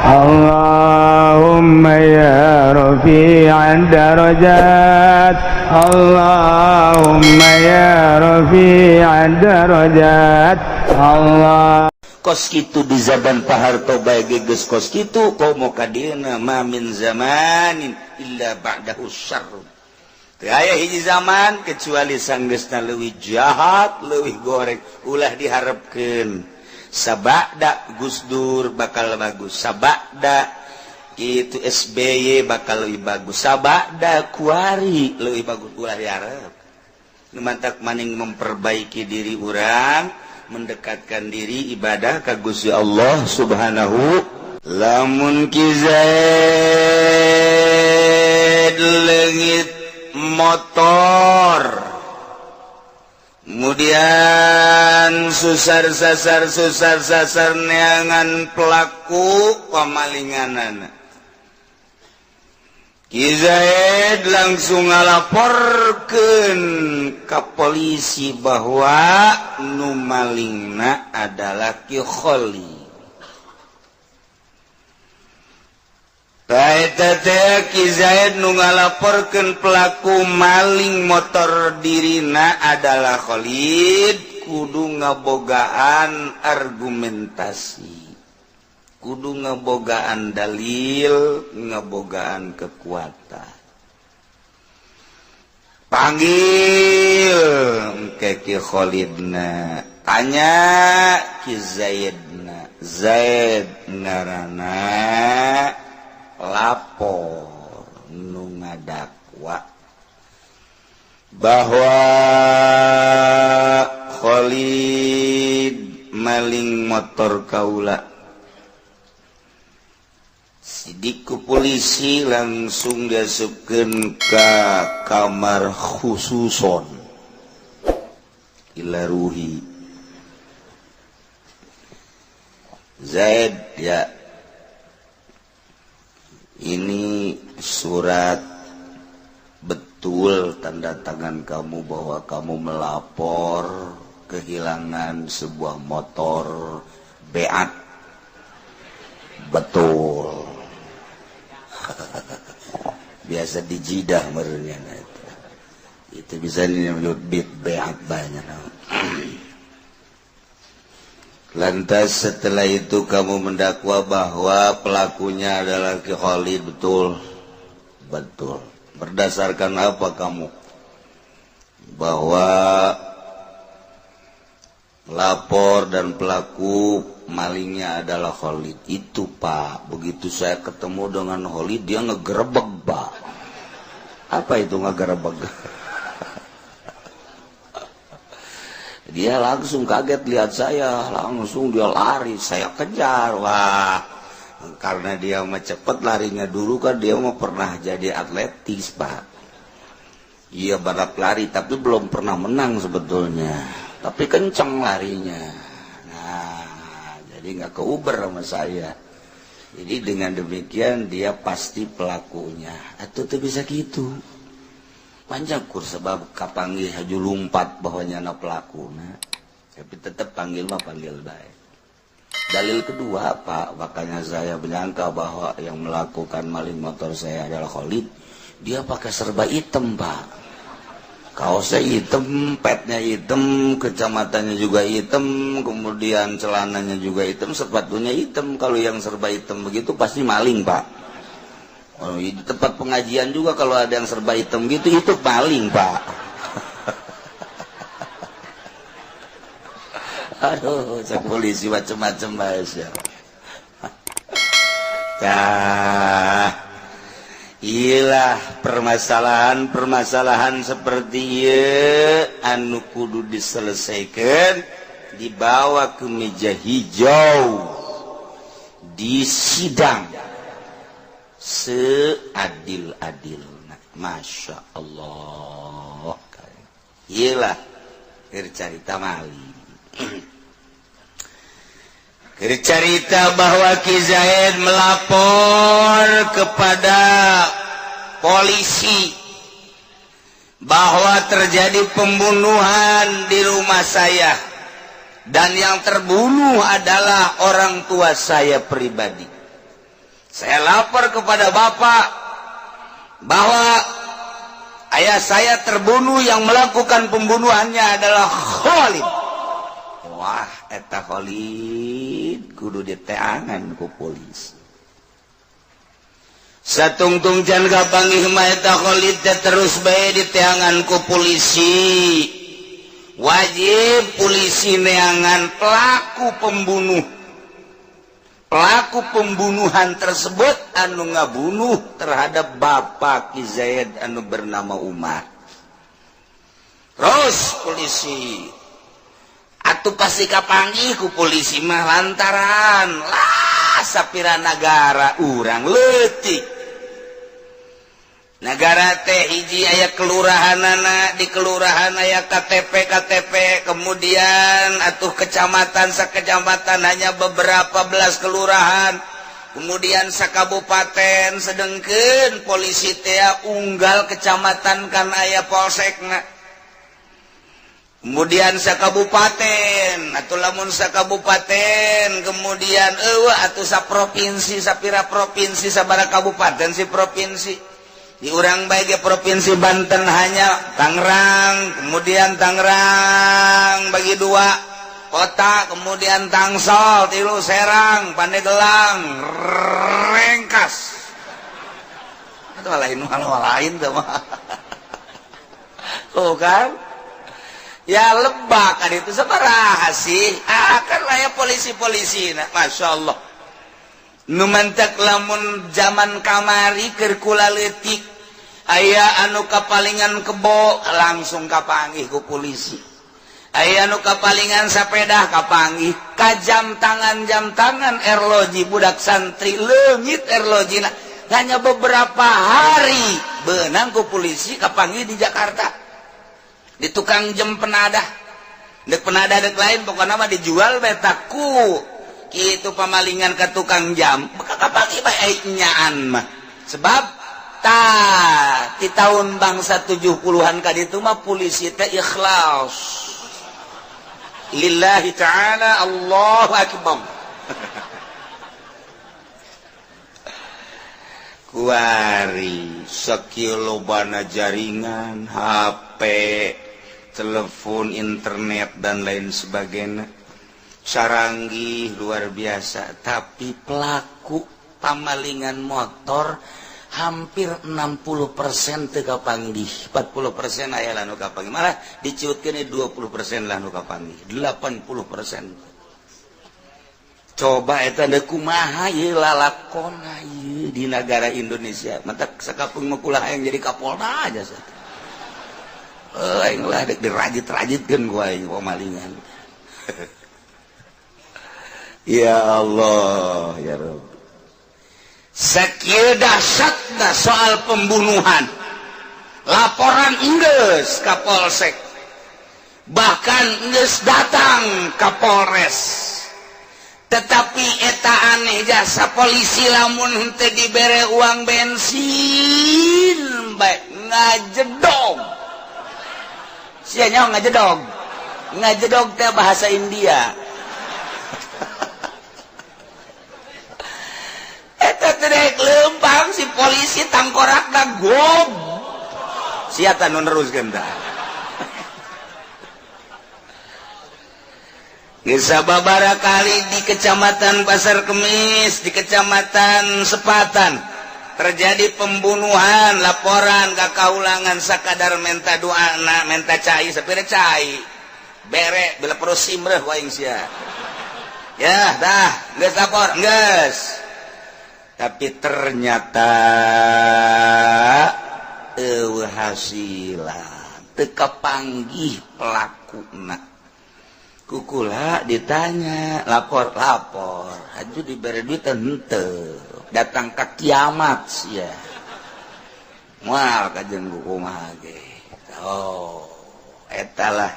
اللهم يا رفيع الدرجات اللهم يا رفيع الدرجات الله kos kitu di zaman paharto bae geus kos kitu komo kadina ma min zamanin illa ba'dahu syarr. Teu aya hiji zaman kecuali sanggeusna leuwih jahat, leuwih goreng, ulah diharepkeun. Sabada Gus Dur bakal bagus, sabada itu SBY bakal lebih bagus, sabada Kuari lebih bagus, ulah diharap. Mantak maning memperbaiki diri orang, mendekatkan diri ibadah ka Gusti Allah Subhanahu. Lamun kizaid leungit motor, kemudian susar sasar neangan pelaku pamalinganana, kizaid langsung ngalaporkeun ka polisi bahwa nu malingna adalah Ki Kholi. Taeta teh kizaid nu ngalaporkeun pelaku maling motor dirina adalah Khalid, kudu ngabogaan argumentasi, kudu ngabogaan dalil, ngabogaan kekuatan. Panggil ke Ki Khalidna, tanya Ki Zaidna, Zaid ngarana lapor nu ngadakwa bahwa Khalid maling motor kaula. Sidiku polisi langsung diasupkeun ka kamar khususon ila ruhi. Zaid, ya, ini surat betul tanda tangan kamu bahwa kamu melapor kehilangan sebuah motor Beat? Betul. Biasa di jidah merenya itu bisa disebut Beat banyak. Lantas setelah itu kamu mendakwa bahwa pelakunya adalah Ki Khalid, betul? Betul. Berdasarkan apa kamu? Bahwa lapor dan pelaku malingnya adalah Khalid. Itu Pak, begitu saya ketemu dengan Khalid dia ngegerebek Pak. Apa itu ngegerebek? Dia langsung kaget lihat saya, langsung dia lari, saya kejar. Wah, karena dia mah cepet larinya dulu kan, dia mah pernah jadi atletis Pak. Iya balap lari tapi belum pernah menang sebetulnya, tapi kenceng larinya. Nah, jadi nggak keuber sama saya. Jadi dengan demikian dia pasti pelakunya. Atau tuh bisa gitu. Panjang kur sebab kapanggih haju lumpat bahwanya na pelaku, nah. Tapi tetap panggil mah panggil baik. Dalil kedua Pak, makanya saya menyangka bahwa yang melakukan maling motor saya adalah Khalid. Dia pakai serba hitam Pak, kaosnya hitam, petnya hitam, kecamatannya juga hitam, kemudian celananya juga hitam, sepatunya hitam. Kalau yang serba hitam begitu pasti maling Pak. Oh, di tempat pengajian juga kalau ada yang serba hitam gitu, itu paling Pak. Aduh, cek polisi macam-macam bahasa. Nah, iyalah permasalahan seperti ieu anu kudu diselesaikan, dibawa ke meja hijau, disidang seadil-adilna. Masya Allah. Iyalah cerita maling. Cerita bahwa Ki Zaid melapor kepada polisi bahwa terjadi pembunuhan di rumah saya dan yang terbunuh adalah orang tua saya pribadi. Saya lapor kepada Bapak bahwa ayah saya terbunuh, yang melakukan pembunuhannya adalah Khalid. Wah, eta Khalid kudu diteangan ku polisi. Satungtung can kapanggih mah eta Khalid terus bae diteangan ku polisi. Wajib polisi neangan pelaku pembunuhan tersebut anu ngabunuh terhadap Bapak Ki Zaid anu bernama Umar. Terus polisi atuh pasti kapanggih ku polisi mah lantaran lah sapira negara urang leutik. Negara teh hiji aya kelurahanana, di kelurahan aya KTP, kemudian atuh kecamatan sakecamatan hanya beberapa belas kelurahan, kemudian sakabupaten sedengkeun polisi teh unggal kecamatan kan aya polsekna, kemudian sakabupaten atuh lamun sakabupaten, kemudian atuh saprovinsi sapira provinsi sabaraha kabupaten si provinsi. Di urang bae provinsi Banten hanya Tangerang, kemudian Tangerang bagi dua kota, kemudian Tangsel, tilu Serang, Pandeglang, Rengkas. Itu lain tuh mah. Tuh kan? Ya Lebak kan itu sabaraha sih? Kan aya polisi-polisi, nah, Masya Allah. Numantak lamun zaman kamari keur kula leutik aya anu kapalingan kebo langsung kapanggih ku polisi, aya anu kapalingan sapeda kapanggih ka jam tangan erloji budak santri leungit erlojina hanya beberapa hari beunang ku polisi kapanggih di Jakarta di tukang jam penadah dek penadah dek lain pokoknya mah dijual betaku itu pamalingan ke tukang jam maka pagi bae nyaan mah sebab di tahun bangsa 70-an ka ditu mah polisi teh ikhlas lillahi ta'ala Allahu akbar. Kuari sakilobana jaringan HP, telepon, internet dan lain sebagainya saranggih luar biasa, tapi pelaku pamalingan motor hampir 60% teu kapanggih, 40% aya lanu kapanggih, malah diciutkeun 20% lanu kapanggih, 80%. Coba eta da kumaha ieu lalakonna ieu di negara Indonesia, mata sakapeung mah kulah yang jadi Kapolda aja sat. Aing lah dek dirajit-rajitkeun ku aing pamalingan. Ya Allah, ya Rabb. Sakieu dahsyatna soal pembunuhan. Laporan geus ka Polsek. Bahkan geus datang ka Polres. Tetapi eta aneh jasa polisi lamun teu dibere uang bensin bae ngajedog. Sia nyaho ngajedog. Ngajedog teh bahasa India. Terek lempang si polisi tangkorakna gob siata nu neruskeun tah geus sababaraha kali di Kecamatan Pasar Kemis, di Kecamatan Sepatan terjadi pembunuhan, laporan ka kaulangan sakadar menta doana, menta cai sapira cai bere bila perlu simreh waing sia ya dah geus lapor geus. Tapi ternyata hasilan teu kapanggih pelakuna. Kukula ditanya lapor haju diberi duit henteu datang ka kiamat sia moal kajen kumaha ge. Oh eta lah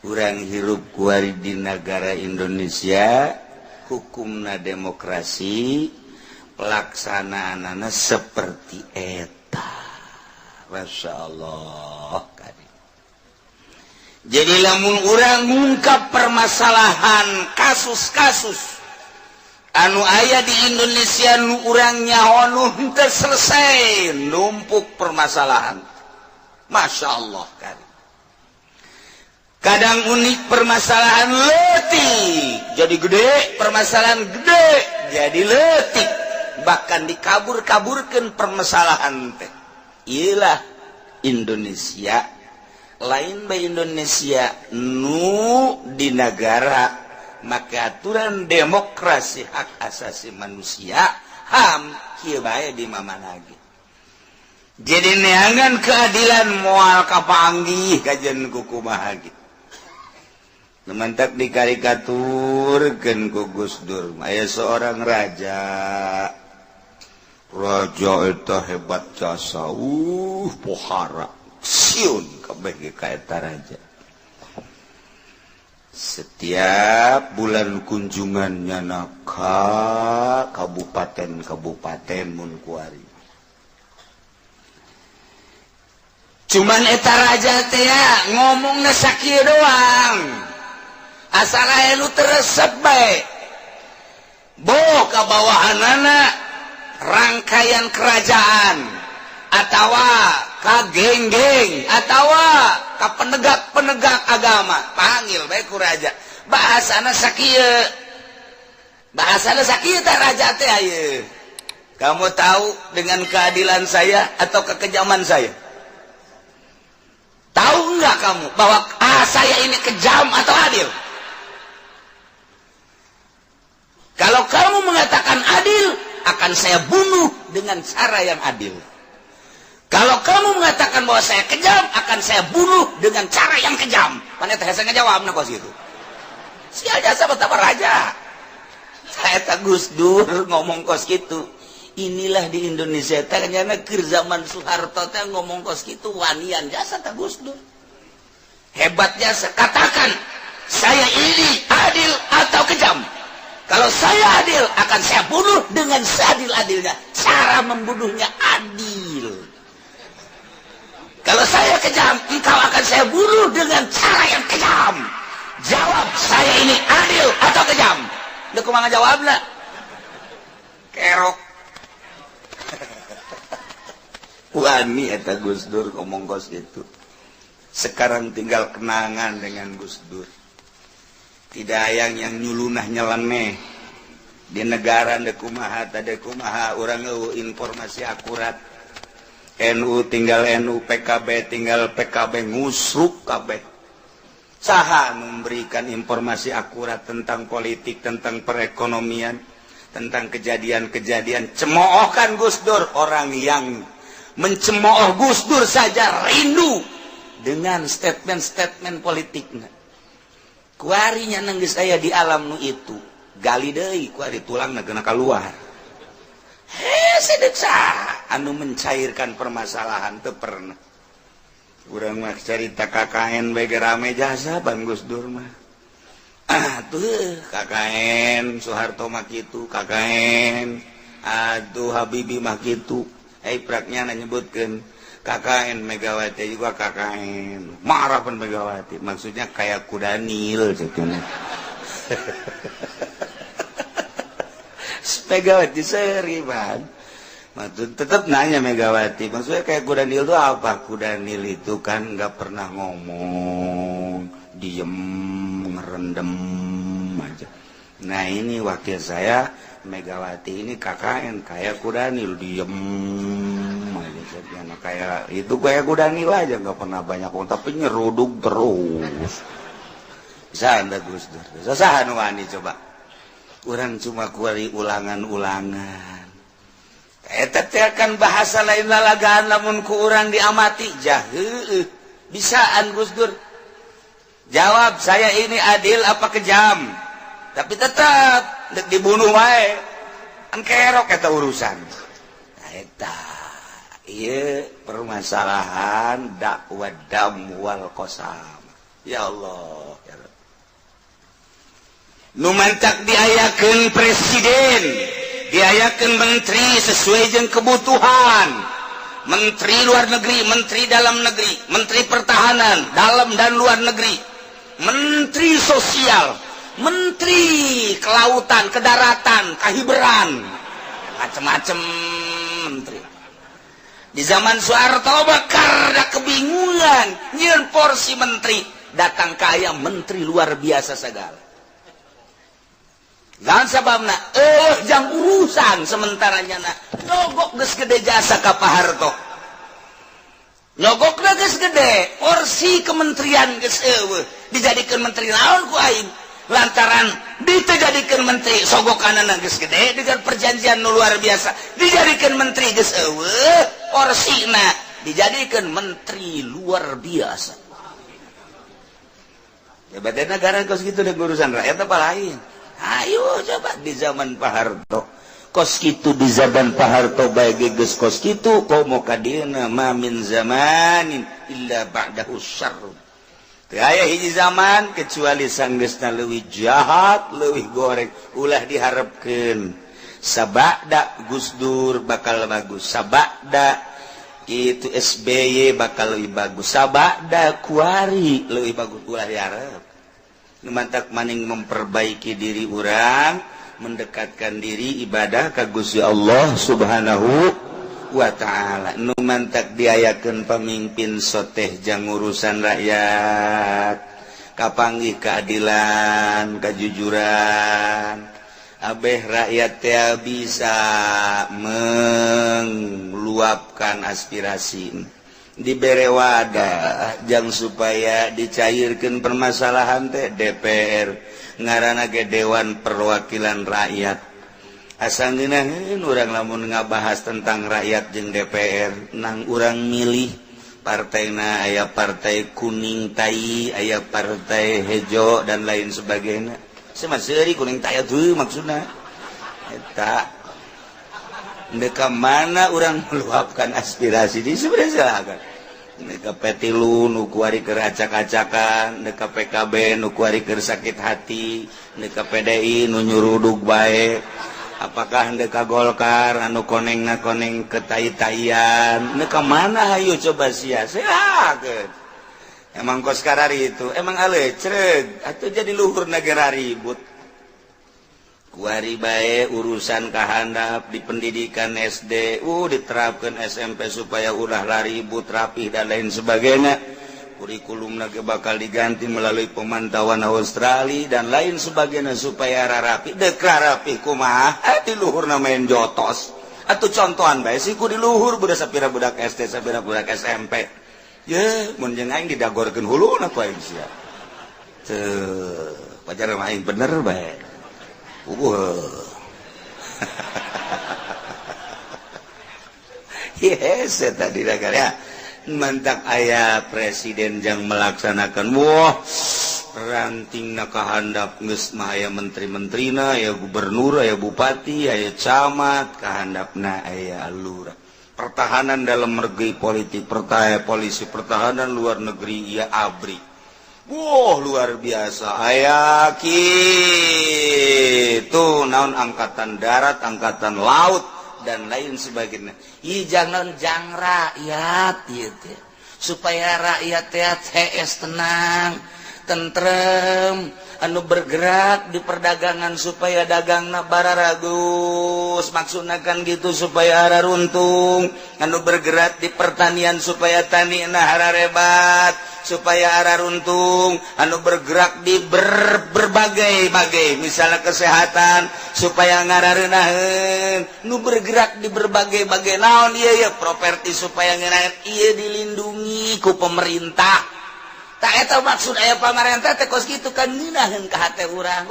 urang hirup kuari di negara Indonesia, hukumna demokrasi, pelaksanaanana seperti eta. Masya Allah. Jadi lamun urang ngungkap permasalahan kasus-kasus anu aya di Indonesia nu urang nyaho teu selesai numpuk permasalahan. Masya Allah kan. Kadang unik permasalahan leutik jadi gede, permasalahan gede jadi leutik, bahkan dikabur-kaburkeun permasalahan teh. Iyalah Indonesia, lain bae Indonesia nu di negara maka aturan demokrasi hak asasi manusia HAM kieu bae di mana lagi. Jadi neangan keadilan moal kapanggih kajen kukumaha gitu. Nemantak dikarikaturkeun ku Gus Dur, aya seorang raja. Raja eta hebat jasa, pohara, siun kabeh ge ka eta raja. Setiap bulan kunjungannya ka kabupaten mun kuari. Cuman eta raja teh ngomongna sakieu doang. Asal aya nu teresep bae. Boh ka bawahanana rangkaian kerajaan atawa ka geng-geng atawa ka penegak-penegak agama, panggil bae ku raja. Bahasana sakieu. Bahasana sakieu teh raja teh ayeuna. Kamu tahu dengan keadilan saya atau kekejaman saya? Tahu enggak kamu bahwa saya ini kejam atau adil? Kalau kamu mengatakan adil, akan saya bunuh dengan cara yang adil. Kalau kamu mengatakan bahwa saya kejam, akan saya bunuh dengan cara yang kejam. Mana teh saya ngejawab na kos itu. Sia jasa betapa raja. Saya tak Gus Dur ngomong kos gitu. Inilah di Indonesia teh nyana keur zaman Soeharto teh ngomong kos gitu wanian jasa tak Gus Dur. Hebat jasa. Katakan saya ini adil atau kejam. Kalau saya adil, akan saya bunuh dengan seadil-adilnya. Cara membunuhnya adil. Kalau saya kejam, engkau akan saya bunuh dengan cara yang kejam. Jawab, saya ini adil atau kejam? Udah kumaha jawabna? Kerok. Wani eta Gus Dur ngomong kos itu. Sekarang tinggal kenangan dengan Gus Dur. Tidak yang nyulunah nyeleneh di negara dekumaha tadekumaha orang informasi akurat. NU tinggal NU, PKB tinggal PKB, ngusruk kabeh. Saha memberikan informasi akurat tentang politik, tentang perekonomian, tentang kejadian-kejadian. Cemoohkan Gus Dur, orang yang mencemooh Gus Dur saja rindu dengan statement-statement politiknya. Kuarinya nangis saya di alam nu itu gali deui kuari tulangna kena keluar. Sedek anu mencairkan permasalahan teu pernah. Urang mah carita KKN bege rame jasa Bang Gus Dur mah. Tuh KKN Soeharto mah kitu, KKN atuh Habibie mah kitu. Praknya nyebutkeun KKN Megawati juga KKN marah pun Megawati, maksudnya kayak kuda Nil ceritanya. Megawati seri ban, maksud tetap nanya Megawati, maksudnya kayak kuda Nil itu apa? Kuda Nil itu kan nggak pernah ngomong, diem ngerendam aja. Nah ini wakil saya Megawati ini KKN kayak kuda Nil diem. Kayak itu kayak kuda Nil aja nggak pernah banyak orang tapi nyeruduk terus. Bisa anda Gus Dur, susah anu wani coba. Orang cuma kuari ulangan-ulangan. Eta teh kan bahasa lain lalagaan lamun ku urang diamati jaheuh. Bisaan Gus Dur. Jawab saya ini adil apa kejam. Tapi tetap dibunuh wae. Kan kerok eta urusan. Eta iya permasalahan dakwah dam wal qasam. Ya Allah ya Rabbi. Nu mantak diayakeun presiden, diayakeun menteri sesuai jeung kebutuhan. Menteri luar negeri, menteri dalam negeri, menteri pertahanan dalam dan luar negeri, menteri sosial, menteri kelautan, kedaratan, kahiberan, macem-macem menteri. Di zaman Soeharto bakar da kebingungan nyeun porsi menteri, datang kaya menteri luar biasa segala. Jangan sababna jang urusan sementaranya na nyogok geus gede jasa ka Pak Harto. Nyogokna geus gede, porsi kementerian geus eueuh, dijadikeun menteri naon ku aing. Lantaran dijadikan menteri sogokanana geus gede dengan perjanjian nu luar biasa, dijadikan menteri geus eueuh, porsina dijadikan menteri luar biasa. Ya berarti negara kos gitu deh urusan rakyat apa lain. Ayo coba di zaman Pak Harto kos gitu, di zaman Pak Harto bae geus kos gitu, komo kadieuna ma min zamanin illa ba'dahu syarr. Aya hiji zaman kecuali sanggeusna leuwih jahat, leuwih goreng, ulah diharapkeun sabada Gus Dur bakal bagus, sabada itu SBY bakal lebih bagus, sabada Kuari lebih bagus, ulah diharap. Numantak maning memperbaiki diri orang, mendekatkan diri ibadah ka Gusti Allah Subhanahu wa ta'ala. Numantak diayakeun pemimpin soteh jang urusan rakyat, kapanggih keadilan, kejujuran, abeh rakyat teh bisa meluapkan aspirasi, dibere wadah jang supaya dicairkeun permasalahan teh DPR ngaranna ge Dewan Perwakilan Rakyat. Asal ngeunaheun urang lamun ngabahas tentang rakyat jeung DPR, nang urang milih partaina aya partai kuning tai, aya partai hejo dan lain sebagainya. Semaseri kuning tai atuh maksudna. Eta ndeka mana urang meluapkan aspirasi di sebenarnya silakan. Ndeka petilu nu kuari keur acak-acakan, ndeka PKB nu kuari keur sakit hati, ndeka PDI nu nyurudug bae. Apakah ndeka Golkar anu konengna koneng ketai-taian, ndeka mana hayu coba sia silakeun. Emang kos karari itu emang alecreg atuh jadi luhur negara ribut. Kuari bae urusan kahandap di pendidikan SD diterapkan SMP supaya ulah ribut rapih dan lain sebagainya. Kurikulumna ge bakal diganti melalui pemantauan Australia dan lain sebagainya supaya rapi. Dek rapi kumaha di luhurna main jotos. Atuh contohan bae sih ku di luhur budak sapira budak SD sapira budak SMP. Ye mun jeung aing didagorkeun huluna ku aing sia. Teu pajar main bener bae. Yes, tadi ya. Mantak aya presiden yang melaksanakan rantingna kahandap geus mah aya menteri-menterina, aya gubernur, aya bupati, aya camat, kahandapna aya lurah. Pertahanan dalam negeri politik, polisi pertahanan luar negeri ya ABRI. Luar biasa. Aya kitu naon angkatan darat, angkatan laut dan lain sebagainya. Jangan jang rakyat gitu. Supaya rakyat teh tenang, tentrem, anu bergerak di perdagangan supaya dagangna bararagus, maksudna kan gitu supaya hara runtung, anu bergerak di pertanian supaya tanina hararebat, supaya hara runtung, anu bergerak di berbagai-bagai, misalnya kesehatan supaya ngarareunaheun, nu bergerak di berbagai-bagai naon ieu properti supaya ngeunaheun ieu dilindungi ku pemerintah. Tak eta maksud aya pamarentah teh kos kitu kan ngeunaheun ka hate urang.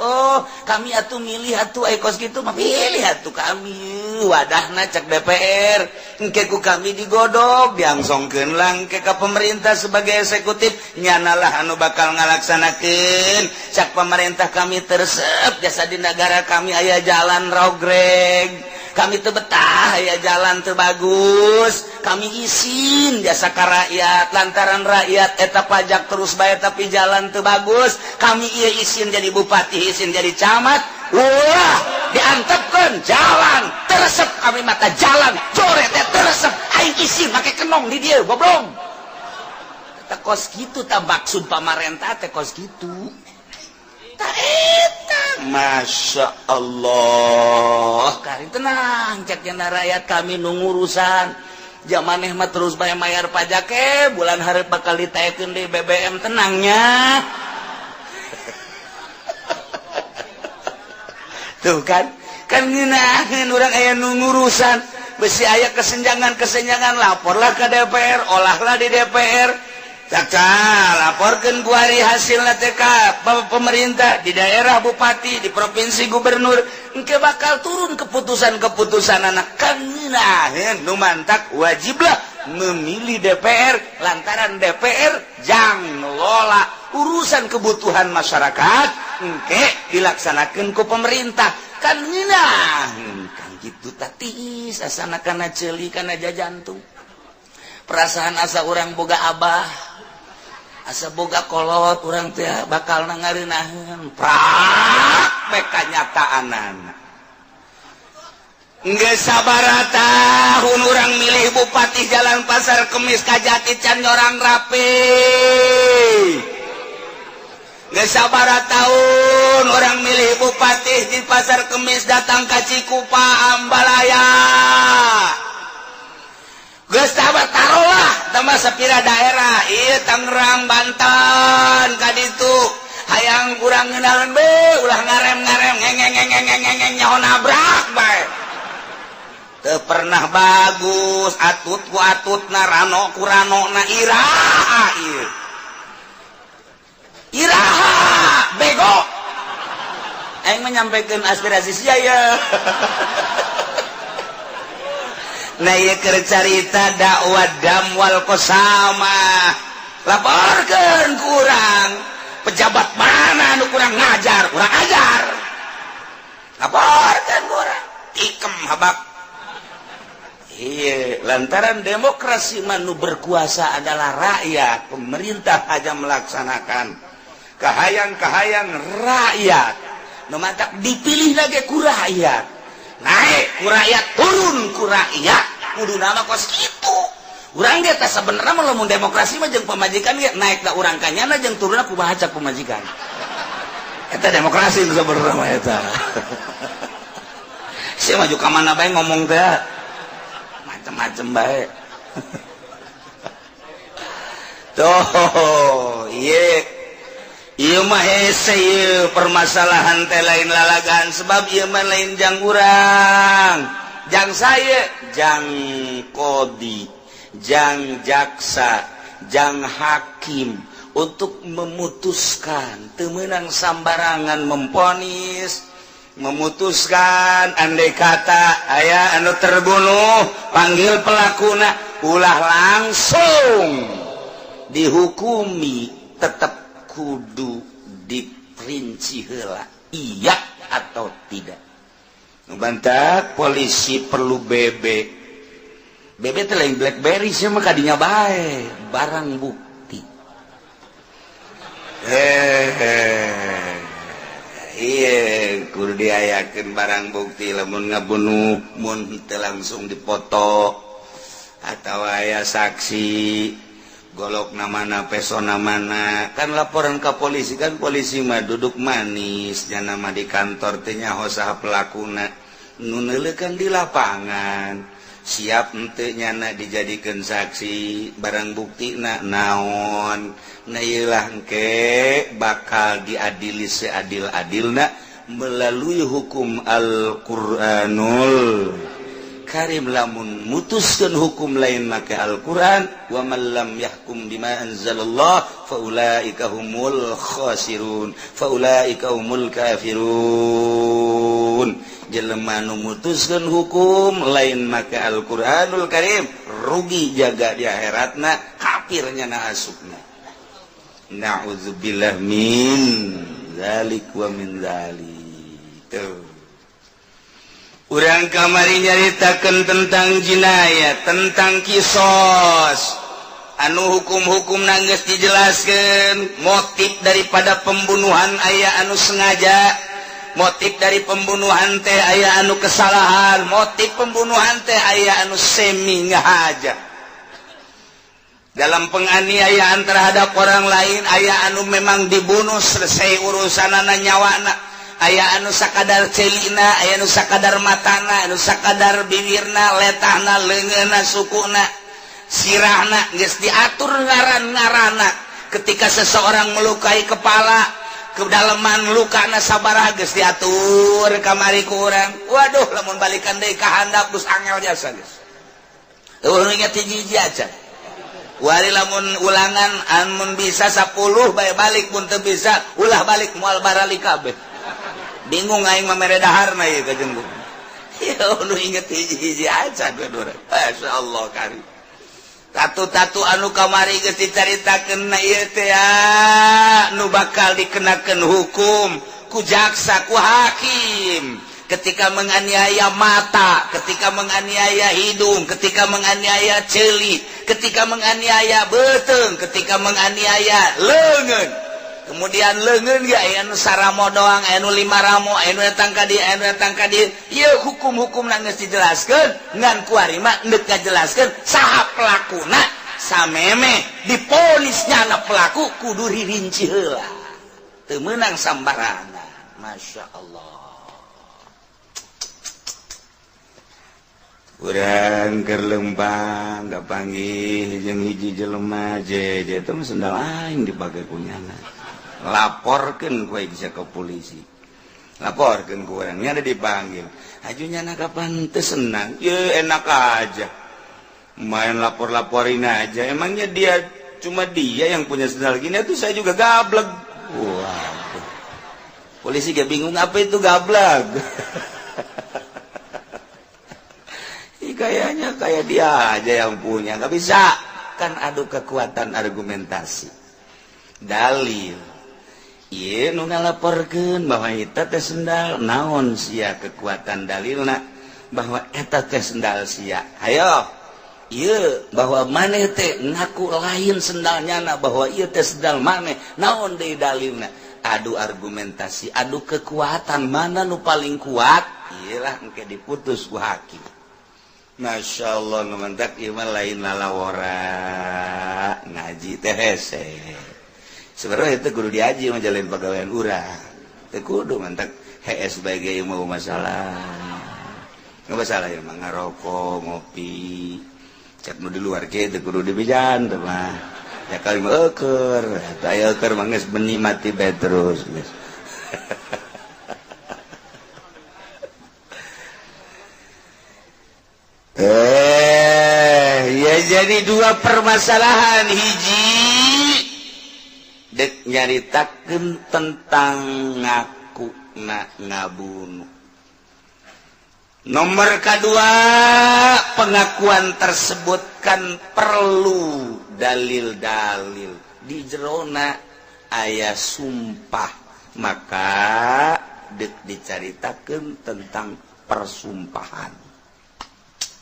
Kami atuh milih atuh aya kos kitu mah pilih atuh kami. Wadahna cek DPR, engke ku kami digodog, diangsongkeun langke ka pemerintah sebagai eksekutif, nyanalah anu bakal ngalaksanakeun. Cak pemerintah kami tersep jasa di negara kami aya jalan rogreg. Kami teu betah aya jalan teu bagus, kami izin jasa ka rakyat, lantaran rakyat eta pajak terus bayar tapi jalan teu bagus, kami ieu izin jadi bupati, izin jadi camat, diantepkeun jalan teresep kami mata jalan jore teh teresep aing izin make kenong di dieu goblok. Eta kos kitu tah maksud pamarentah teh kos kitu. Ta eta Masya Allah kari tenang ceknya rakyat kami nungurusan zamaneh mah terus bayar pajak bulan hari bakal ditaikeun di BBM tenangnya tuh kan ngeunaheun urang aya nungurusan besi aya kesenjangan laporlah ke DPR olahlah di DPR laporkan kuari hasil TK pemerintah di daerah bupati di provinsi gubernur engke bakal turun keputusan anak kangenaheun nu mantak wajiblah memilih DPR lantaran DPR jang ngelola urusan kebutuhan masyarakat engke dilaksanakeun ku pemerintah kan ngeunaheun kan kitu tatis asana kana ceuli kana jajantung perasaan asa urang boga abah asa boga kolot urang teh bakal nangareunaheun prak beka nyataanana geus sabaraha tahun urang milih bupati Jalan Pasar Kemis ka Jati can nyorang rapi geus sabaraha tahun urang milih bupati di Pasar Kemis datang ka Cikupa Ambalaya geus tarolah tambah sapira daerah ieu Tangerang Banten kaditu hayang urang ngeundahan be ulah ngarem ngeng nyaho nabrak bae teu pernah bagus atut ku atutna rano ku ranona iraha ieu iraha bego aing menyampaikan aspirasi sia ya nah ieu keur carita dakwah damwal kosamah laporkeun ku urang pejabat mana nu kurang ngajar urang ajar laporkeun ku urang ikem habak iya lantaran demokrasi manu berkuasa adalah rakyat pemerintah aja melaksanakan kahayang rakyat nu mantak dipilih lagi ku rakyat naik ku rakyat turun ku rakyat kudu nama kos kitu urang dia tak sebenarnya mah lamun demokrasi mah jeung pemajikan ge naik da urang kanyana jeung turunna kumaha cak pemajikan eta demokrasi nu sabenerna mah eta sia maju ka mana bae ngomong teh macem-macem bae tuh ieu mah hese ieu permasalahan teh lain lalagan sebab ieu mah lain jang urang jang saya jang kodi jang jaksa jang hakim untuk memutuskan teu meunang sambarangan memponis memutuskan andai kata aya anu terbunuh panggil pelakuna ulah langsung dihukumi tetap kudu diperinci heula iya atau tidak bantak polisi perlu BB teh lain BlackBerry sih mah kadinya bae barang bukti iya kudu diayakeun barang bukti lamun ngabunuh mun teu langsung dipoto atau aya saksi golok namana pesona mana kan laporan ke polisi kan polisi mah duduk manis nya nama di kantor teh nyaho saha pelakuna nu neuleukeun di lapangan siap henteu nyana dijadikeun saksi barang buktina naon na ieu lah engke bakal diadili seadil-adilna melalui hukum Al-Qur'anul Karim lamun mutuskeun hukum lain make Al-Qur'an wa man lam yahkum bima anzalallah faulaika humul khasirun faulaika humul kafirun jelema nu mutuskeun hukum lain make Al-Qur'anul Karim rugi jaga di akhiratna kafirnya na asupna na'udzubillah min zalik wa min zalik tuh urang kamari nyaritakeun tentang jinayat tentang kisos anu hukum-hukumna geus dijelaskeun motif daripada pembunuhan aya anu sengaja motif dari pembunuhan teh aya anu kesalahan motif pembunuhan teh aya anu semi ngahaja dalam penganiayaan terhadap orang lain aya anu memang dibunuh selesai urusanana nyawana aya anu sakadar celina, aya anu sakadar matana, anu sakadar bibirna, letahna, leungeunna, sukuna, sirahna geus diatur ngaran-ngaranna. Ketika seseorang melukai kepala, kedalaman lukana sabaraha geus diatur kamari ku urang. Waduh, lamun balikan deui ka handap geus angel jasa geus. Eueuh inget hiji-hiji aja. Wari lamun ulangan amun bisa 10 bae balik mun teu bisa ulah balik moal barali kabeh. Bingung aing mamere daharna ieu ka jeung. Ya nu inget hiji-hiji aja dua-dua. Masyaallah karim. Tatu-tatu anu kamari geus dicaritakeun na ieu teh nu bakal dikenakeun hukum ku jaksa ku hakim. Ketika menganiaya mata, ketika menganiaya hidung, ketika menganiaya celi, ketika menganiaya beuteung, ketika menganiaya leungeun. Kemudian leungeun ge aya nu saramo doang, aya nu 5 ramo, aya nu datang ka dieu, aya nu datang ka dieu. Ieu hukum-hukumna geus dijelaskeun, ngan ku ari mah neuk ngajelaskeun saha pelakuna, sameme diponisnya pelaku kudu dirinci heula. Teu meunang sambarangan. Masyaallah. Urang keur lembang gak panggih jeung hiji jelema je teh sendal aing dipake kunyana. Laporkeun ku aing ka polisi. Laporkeun ku urang nya dipanggil. Ajunyana kapan teu senang. Ye enak aja. Main lapor-laporin aja. Emangnya dia cuma dia yang punya sendal gini tuh saya juga gablek. Wah. Polisi gak bingung apa itu gablek. Kayaknya kayak dia aja yang punya, nggak bisa kan adu kekuatan argumentasi dalil. Iya nu ngalaporkeun bahwa eta teh sendal naon sia kekuatan dalilna bahwa eta teh sendal sia. Hayo ieu bahwa maneh teh ngaku lain sendalnyana bahwa ieu teh sendal maneh naon deui dalilna. Adu argumentasi, adu kekuatan, mana nu paling kuat iyalah engke diputus ku hakim. Masya Allah numantak iman lain lalawora ngaji teh hese. Sebenarnya itu kudu diaji majalin pegawaian urang. Teu kudu mantak hese sebagai ilmu masalah. Enggak masalah ya mah ngarokok, ngopi. Cek nu di luar ge teu kudu dibijan teh mah. Ya kali mah euker, eta aya euker mah geus benih mati bae terus geus. Ya jadi dua permasalahan. Hiji dek nyaritakeun tentang ngaku ngabunuh. Nomor kedua, pengakuan tersebut kan perlu dalil-dalil. Di jerona aya sumpah, maka dek dicaritakeun tentang persumpahan.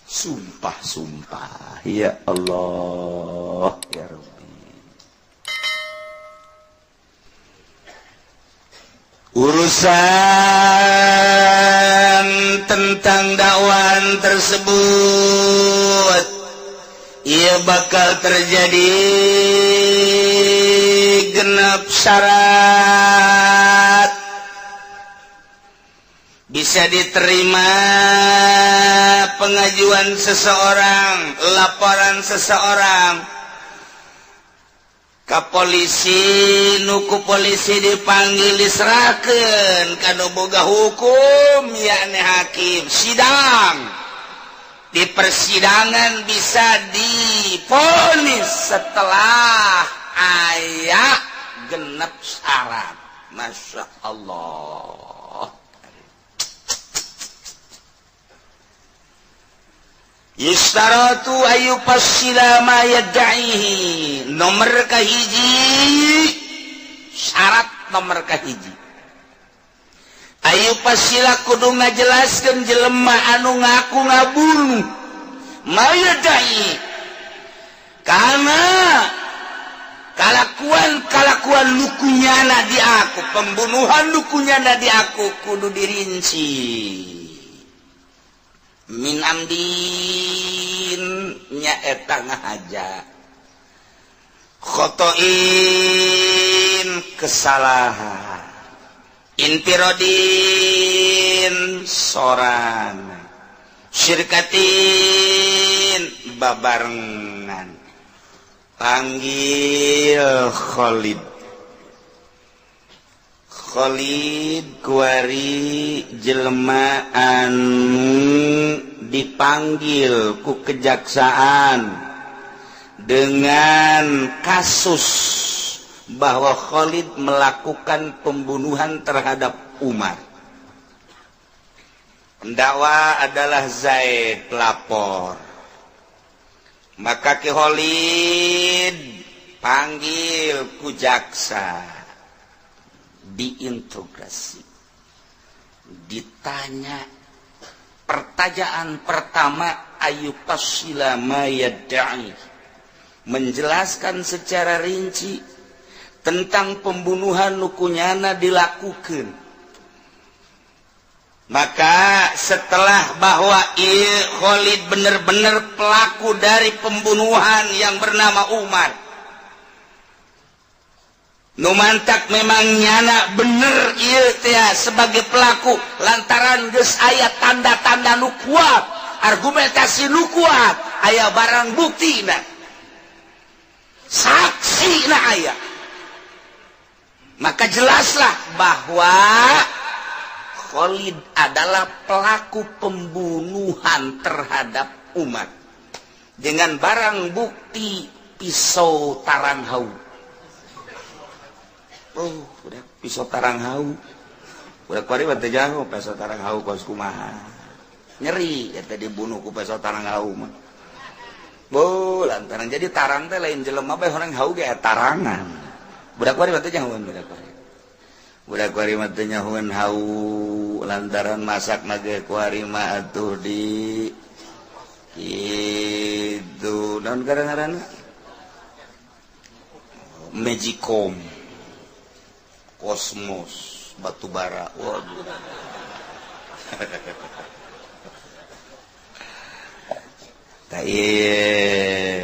Sumpah-sumpah, ya Allah, ya Rabbi. Urusan tentang dakwaan tersebut, ia bakal terjadi genap syarat. Bisa diterima pengajuan seseorang, laporan seseorang ka polisi, nuku polisi dipanggil diserahkeun kana boga hukum yakni hakim, sidang. Di persidangan bisa diponis setelah aya genep syarat. Masya Allah. Yustaratu ayu pasila ma yad'ihi. Nomor kahiji, syarat nomor kahiji. Ayu pasila kudu ngajelaskeun jelema anu ngaku ngabunuh ma yad'ihi. Karena kalakuan lukunyana di aku, pembunuhan lukunyana di aku kudu dirinci. Min amdin nyaeta ngahaja, khotoin kesalahan, infirodin sorangan, syirkatin babarengan. Panggil Khalid. Khalid kuari jelema anu dipanggil ku kejaksaan dengan kasus bahwa Khalid melakukan pembunuhan terhadap Umar. Pendakwa adalah Zaid lapor. Maka Ki Khalid panggil ku jaksa, diinterogasi, ditanya. Pertanyaan pertama ayufasila ma yadda'i, menjelaskan secara rinci tentang pembunuhan nukunyana dilakukan. Maka setelah bahwa Khalid benar-benar pelaku dari pembunuhan yang bernama Umar, numantak memang nyana bener ieu teh sebagai pelaku lantaran geus aya tanda-tanda nu kuat, argumentasi nu kuat, aya barang buktina, saksi na aya. Maka jelaslah bahwa Khalid adalah pelaku pembunuhan terhadap Umar dengan barang bukti pisau taranghau. Oh, udah pisau taranghau. Udah kuari batu jauh pisau taranghau kos kumaha. Nyeri eta dibunuh ku pisau taranghau mah. Bo, lantaran jadi tarang teh lain jelema bae orang hau ge tarangan. Budak kuari batu jauh budak kuari. Budak kuari mah teh nyahoeun hau lantaran masak nage kuari mah atuh di kitu naon ngaranna Magicom, Kosmos, batubara. Waduh.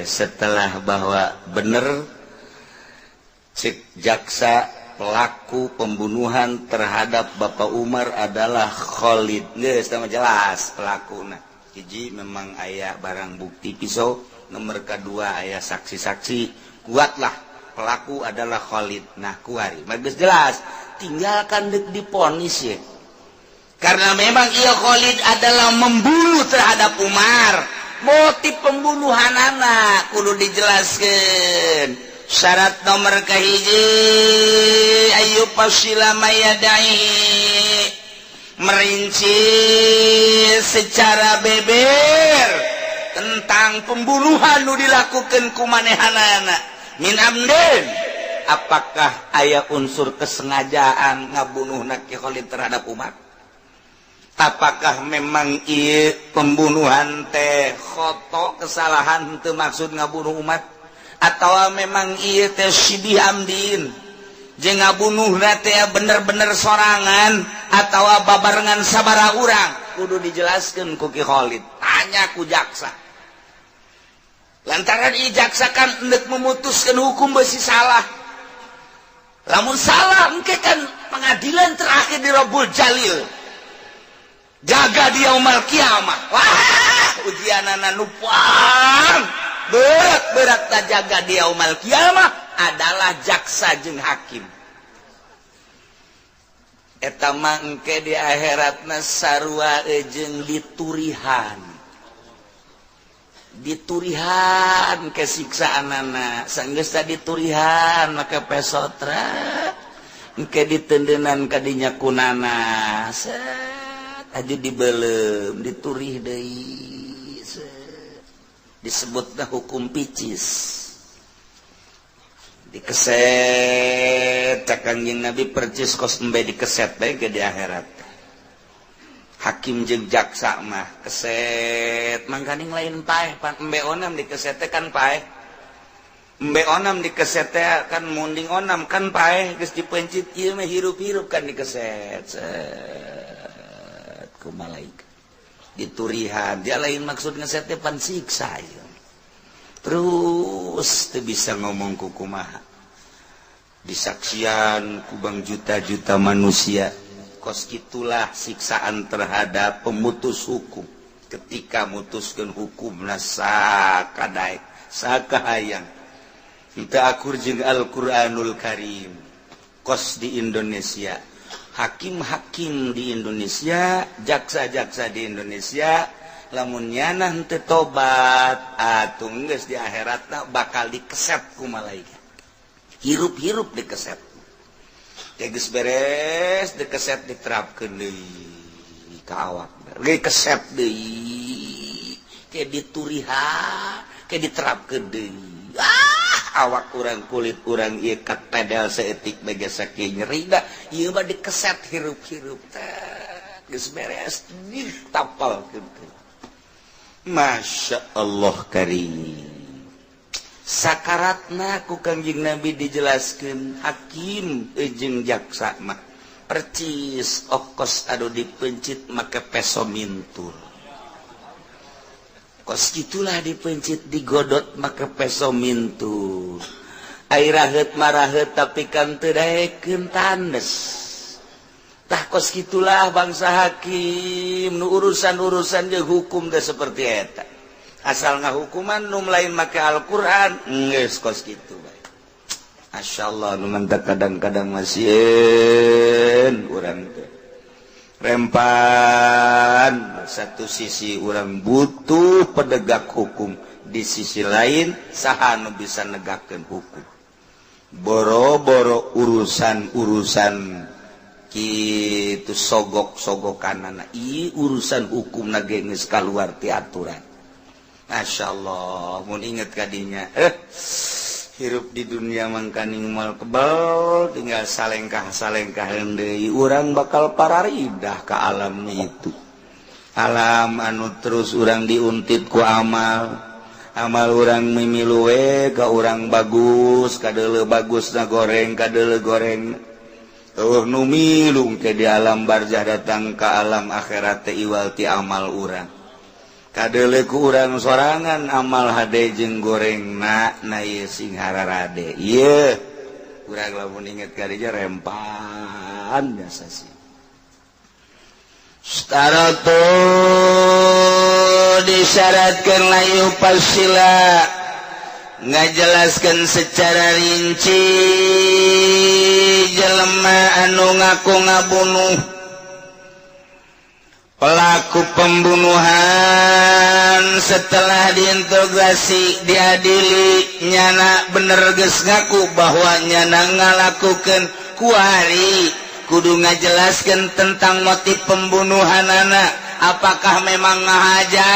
Setelah bahwa bener cek jaksa pelaku pembunuhan terhadap Bapak Umar adalah Khalid. Geus teh jelas pelakuna. Hiji memang aya barang bukti pisau, nomor kedua aya saksi-saksi. Kuatlah pelaku adalah Khalid. Nah, kuari. Geus jelas, tinggalkan dek diponis ya. Karena memang ia Khalid adalah membunuh terhadap Umar. Motif pembunuhan anak kudu dijelaskan. Syarat nomor kahiji ayufasila mayadai, merinci secara beber tentang pembunuhan nu dilakukan ku manehanana min amden, apakah aya unsur kesengajaan ngabunuh Ki Khalid terhadap Umar, apakah memang ieu pembunuhan teh khoto kesalahan teu maksud ngabunuh Umar, atau memang ieu teh syibih amdin jeung ngabunuhna teh bener-bener sorangan atau babarengan sabara urang, kudu dijelaskeun ku Ki Khalid. Tanya ku jaksa. Lantaran ieu jaksa kan hendak memutuskan hukum besi salah. Lamun salah engke kan pengadilan terakhir di Rabbul Jalil. Jaga dia yaumul kiamah. Wah, ujianana nu puang. Berat-berat tak jaga dia yaumul kiamah adalah jaksa jeung hakim. Eta mangke di akhiratna sarua jeung diturihan. Diturihan ke siksaanana. Sanggeus diturihan maka pesotra engke ditendenan ka dinya kunana. Set aju dibeleum, diturih deui. Disebutna hukum picis. Dikeset Kanjeng Nabi percis kos embe dikeset bae ke di akhirat. Hakim jeung jaksa mah keset mangkaning lain paeh pan embe onam dikeset kan paeh. Embe onam dikeset kan munding onam kan paeh geus dipencit ieu mah hirup-hirup kan dikeset. Set ku malaikat. Diturihan dia lain maksud ngeset teh pan siksa ieu. Terus teu bisa ngomong ku kumaha. Disaksian ku bang juta-juta manusia kos gitulah siksaan terhadap pemutus hukum ketika mutuskan hukum sakadaek sakahayang kita akur jeung Al-Qur'anul Karim kos di Indonesia hakim-hakim di Indonesia jaksa-jaksa di Indonesia lamun nyana henteu tobat atuh geus di akhiratna bakal dikeset ku malaikat hirup-hirup dikeset geus beres dikeset diterapkeun deui ka awak ge keset deui ke dituriha ke diterapkeun deui awak urang kulit urang ieu katedel saeutik bege saking nyeri da ieu mah dikeset hirup-hirup teh geus beres ditapalkeun. Masya Allah karim sakaratna ku Kangjeng Nabi dijelaskan hakim jeung jaksa mah percis okos adu dipencit make peso mintul kos gitulah dipencit digodot make peso mintul air raheut maraheut tapi kan teu daekeun tandes tah kos gitulah bangsa hakim nu urusan-urusan jeung hukum teh seperti eta asal ngahukuman nu lain make Al-Qur'an geus kos kitu bae masyaallah nu mantap kadang-kadang masieun urang teh rempan satu sisi urang butuh penegak hukum di sisi lain saha nu bisa negakkeun hukum boro-boro urusan-urusan kitu sogok-sogokanana ieu urusan hukum ge geus kaluar ti aturan masyaallah mun inget kadinya hirup di dunia mangkaning moal kebal tinggal salengkah deui urang bakal pararidah ka alam itu alam anu terus urang diuntit ku amal urang mimilu we ka urang bagus kadeuleu bagusna goreng kadeuleu goreng nu milung ke di alam barzah datang ke alam akhirat teh iwal ti amal urang kadeuleu ku urang sorangan amal hade jeung gorengna na ieu sing hararade ieu urang lamun inget karija rempan biasa sih staratu disyaratkeun layu pasila ngajelaskan secara rinci jelema anu ngaku ngabunuh pelaku pembunuhan setelah diintegrasi diadili nyana bener geus ngaku bahwa nyana ngalakukeun kuari kudu ngajelaskeun tentang motif pembunuhanana apakah memang ngahaja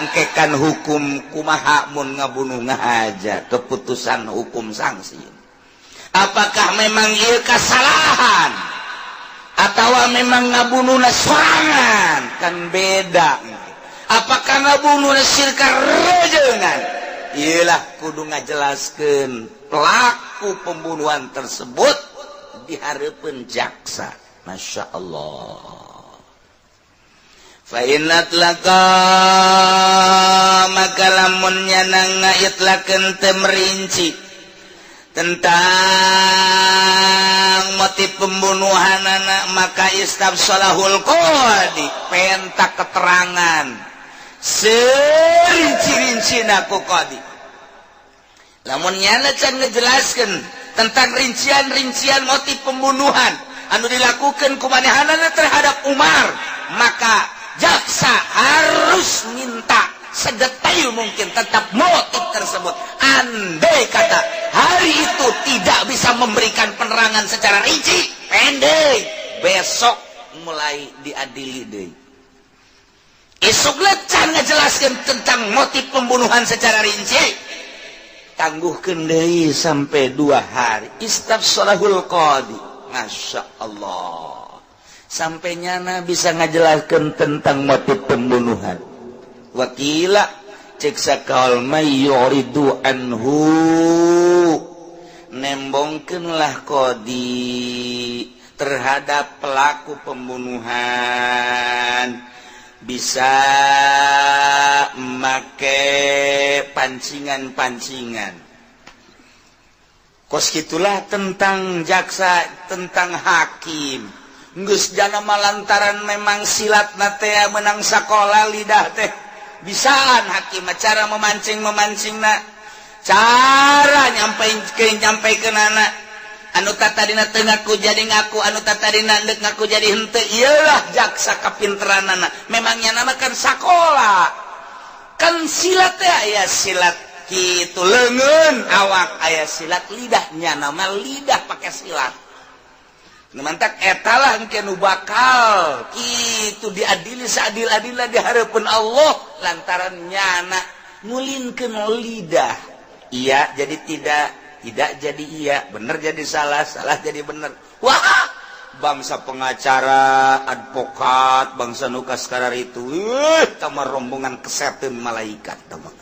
engkekan hukum kumaha mun ngabunuh ngahaja keputusan hukum sanksi apakah memang ieu kasalahan atawa memang ngabunuhna sorangan kan beda apakah ngabunuhna sirka rejengan ieulah kudu ngajelaskeun pelaku pembunuhan tersebut di hareupeun jaksa masyaallah fa innat laka maka lamun nyana ngaitlakeun teu merinci tentang motif pembunuhanana maka istabsalahul qadi pentak keterangan serinci-rincina ku qadi lamun nyana can ngejelaskeun tentang rincian-rincian motif pembunuhan anu dilakukeun ku manehanana terhadap Umar maka jaksa harus minta sedetail mungkin tentang motif tersebut. Andai kata hari itu tidak bisa memberikan penerangan secara rinci, pendek, besok mulai diadili deui. Isuk lecan ngejelaskan tentang motif pembunuhan secara rinci, tangguhkeun deui sampai 2 hari. Istabsalahul qadi. Masya Allah. Sampai nyana bisa ngajelaskan tentang motif pembunuhan. Wakila cek sakal may yuridu anhu, nembongkeunlah qadi terhadap pelaku pembunuhan, bisa make pancingan-pancingan. Kos gitulah tentang jaksa, tentang hakim. geus janama lantaran memang silat nate menang sakola lidah teh bisaan hakim cara memancing cara nyampaikeun anak anu tatadina teu ngaku jadi ngaku anu tatadina deuk ngaku jadi henteu ieulah jaksa kapinteranana memangnya namakan sakola kan silat teh aya silat kitu leungeun awak aya silat lidahnya nama lidah pakai silat nu mantak eta lah engke nu bakal kitu diadili seadil-adilna di hareupeun Allah lantaran nyana ngulinkeun lidah iya jadi tidak jadi iya bener jadi salah jadi bener wah bangsa pengacara advokat bangsa nukas karar itu tamah rombongan keseteun malaikat tamah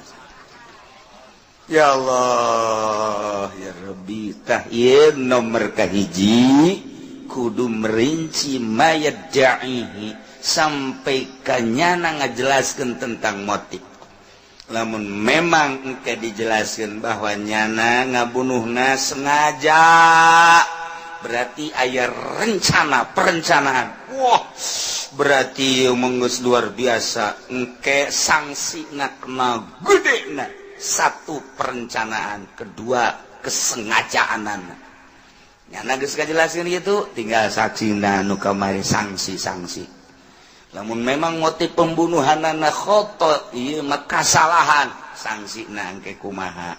ya Allah ya Rabbi tah ieu nomor kahiji kudu merinci mayadda'ihi sampai kanyana ngajelaskeun tentang motif lamun memang engke dijelaskeun bahwa nyana ngabunuhna sengaja berarti aya perencanaan wah berarti menggeus luar biasa engke sanksi kena gedena satu perencanaan kedua kesengajaanana nyana geus kajelaskeun kitu tinggal saksina nu kamari sanksi lamun memang motif pembunuhanana khoto ieu mah kasalahan sangsina engke kumaha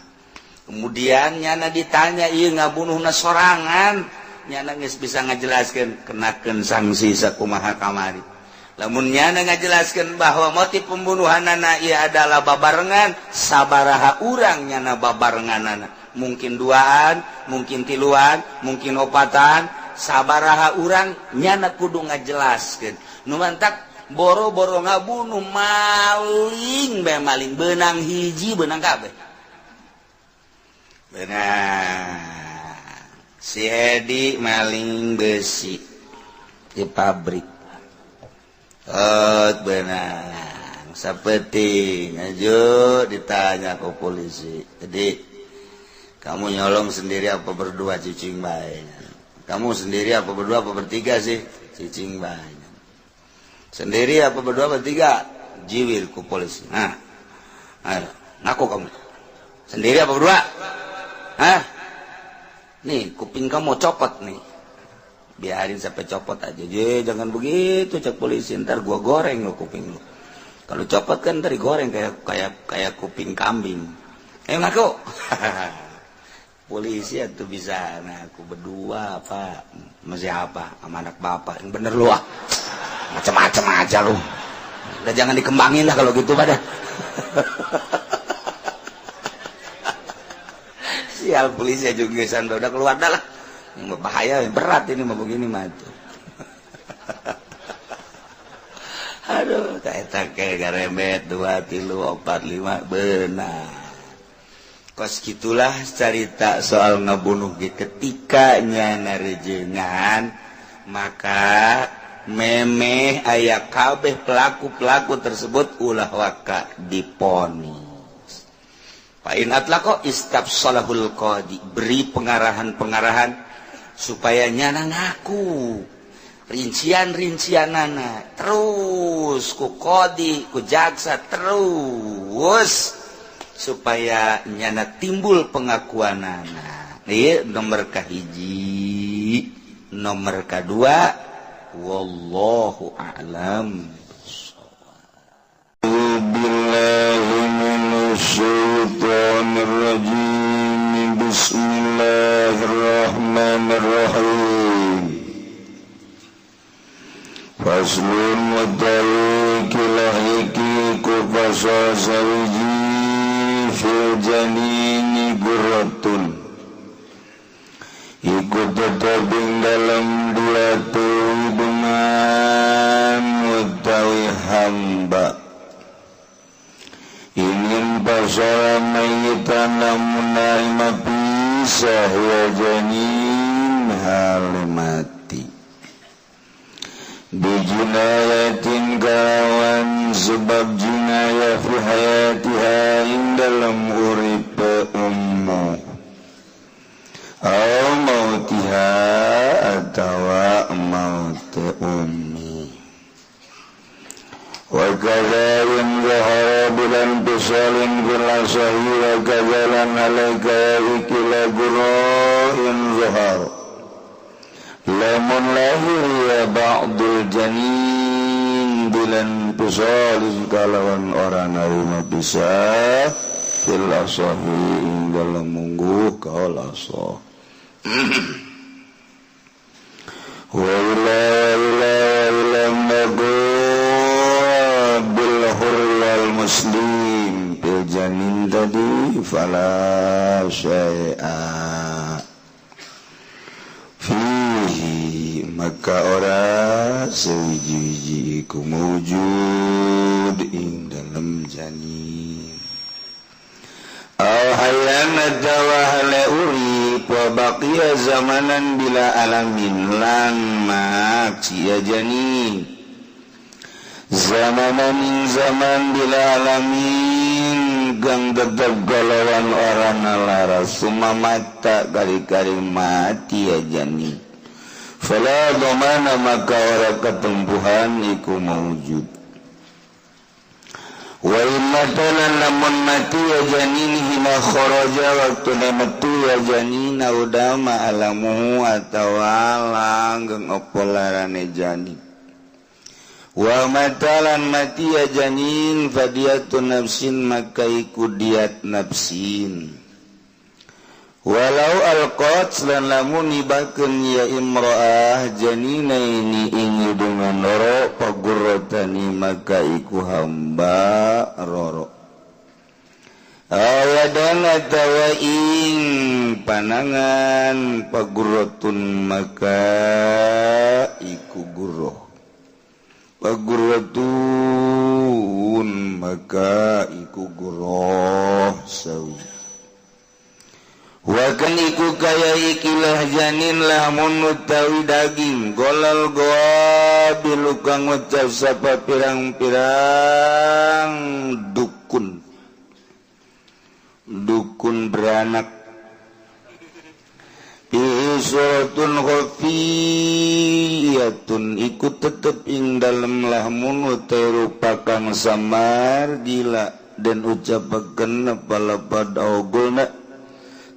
kemudian nyana ditanya ieu ngabunuhna sorangan nyana geus bisa ngajelaskeun kenakeun sanksi sakumaha kamari lamun nyana ngajelaskeun bahwa motif pembunuhanana ieu adalah babarengan sabaraha urang nyana babarenganana mungkin duaan mungkin tiluan mungkin opatan sabaraha urang nyana kudu ngajelaskeun nu mantak boro-boro ngabunuh maling benang hiji benang kabeh benang si Edi maling besi di pabrik benang sapeting aja ditanya ke polisi jadi kamu nyolong sendiri apa berdua cicing bae kamu sendiri apa berdua apa bertiga sih cicing bae sendiri apa berdua bertiga jiwil ku polisi ayo ngaku kamu sendiri apa berdua nih kuping kamu copot nih biarin sampai copot aja jangan begitu cek polisi ntar gua goreng lo kuping lo kalau copot kan ntar digoreng kayak kuping kambing ayo ngaku polisi itu bisa ngaku berdua apa masih apa sama anak bapak yang bener lu macam-macam aja lu udah jangan dikembangin lah kalau gitu pada sial polisi juga udah keluar dah lah yang bahaya berat ini mau begini mah tuh aduh kayak garemet 2 3 4 5 benar kos gitulah cerita soal ngebunuh ketika nyana rejengan maka memeh aya kabeh pelaku tersebut ulah waka diponis Fa'in atlaqo istabsalahul qadi beri pengarahan supaya nyana ngaku rincianana terus ku qadi ku jaksa terus supaya nyana timbul pengakuanana ieu nomor kahiji nomor kedua wallahu a'lam billahi minasyaitonir rajim bismillahirrahmanirrahim faslun wa tariqilahiki kubasa sawiji fil janini guratun ikut tetaping dalam 2 hubungan utawi hamba ingin pasal mayitan namun naima pisah ya janin halimati bijinayatin kawan sebab jinayah fi hayatiha dalam urip ummu au mautiha atawa maut bisolin bila sahira kajalan alaika ikila gurohin zuhar lamun lahir ya ba'dul janin bulan bisolin kalawan orang narima bisa fil asahi dalam mungguh kaulasoh wa ila bil hurwal muslim bil janin tadi fala syai'a fihi maka ora sewiji-wiji iku mawjud ing dalam janin hayana dawahale urip wa baqiya zamanan bila alamin lan cia janin zamanan ing zaman bila alamin gang tetap galawan orang laras summa mata kali-kali mati ya janin fala domana maka ora ketumbuhan iku mawujud wa imatalan lamun mati ya janin hina kharaja waktu metu ya janin udama alamu atawa langgeng opo larane janin wa matalan mati ya janin fadiyatun nafsin maka iku diat nafsin walau alqat lan lamun nibakeun ya imra'ah janina ini ing dengan roro pagurrotani maka iku hamba roro awadan atawa ing panangan pagurrotun maka iku gurroh pagurrotun maka iku gurroh sawi wakan iku kaya ikilah janin lamun utawi daging golal goa bilukang ngucap sapa pirang-pirang dukun beranak Suratun khafiyatun iku tetep ing dalem lamun utai rupa kang samar gila dan ucapakeun palapad augulna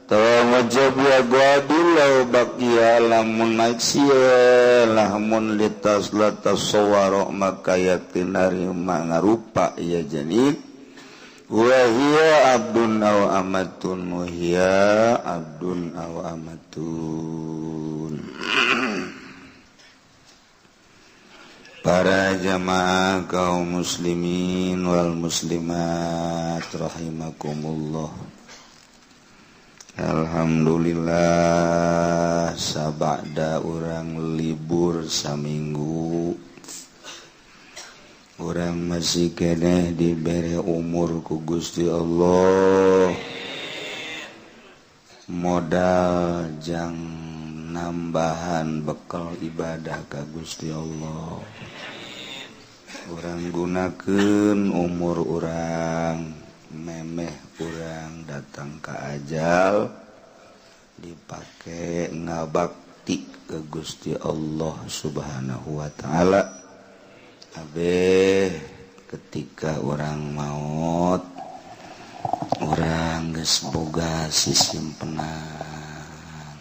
tawa wajib ya gwadillau baqiya lamun maksiya lamun litas sawara maka yatinari mangarupa ya janin wa hiya abdun aw amatun wa hiya abdun aw amatun. Para jamaah kaum muslimin wal muslimat rahimakumullah. Alhamdulillah sabada urang libur saminggu urang masih keneh diberi umur ku Gusti Allah modal jang nambahan bekal ibadah ka Gusti Allah urang gunakeun umur urang memeh urang datang ke ajal dipake ngabakti ke Gusti Allah Subhanahu wa taala abe ketika orang maut orang geus boga sisimpenan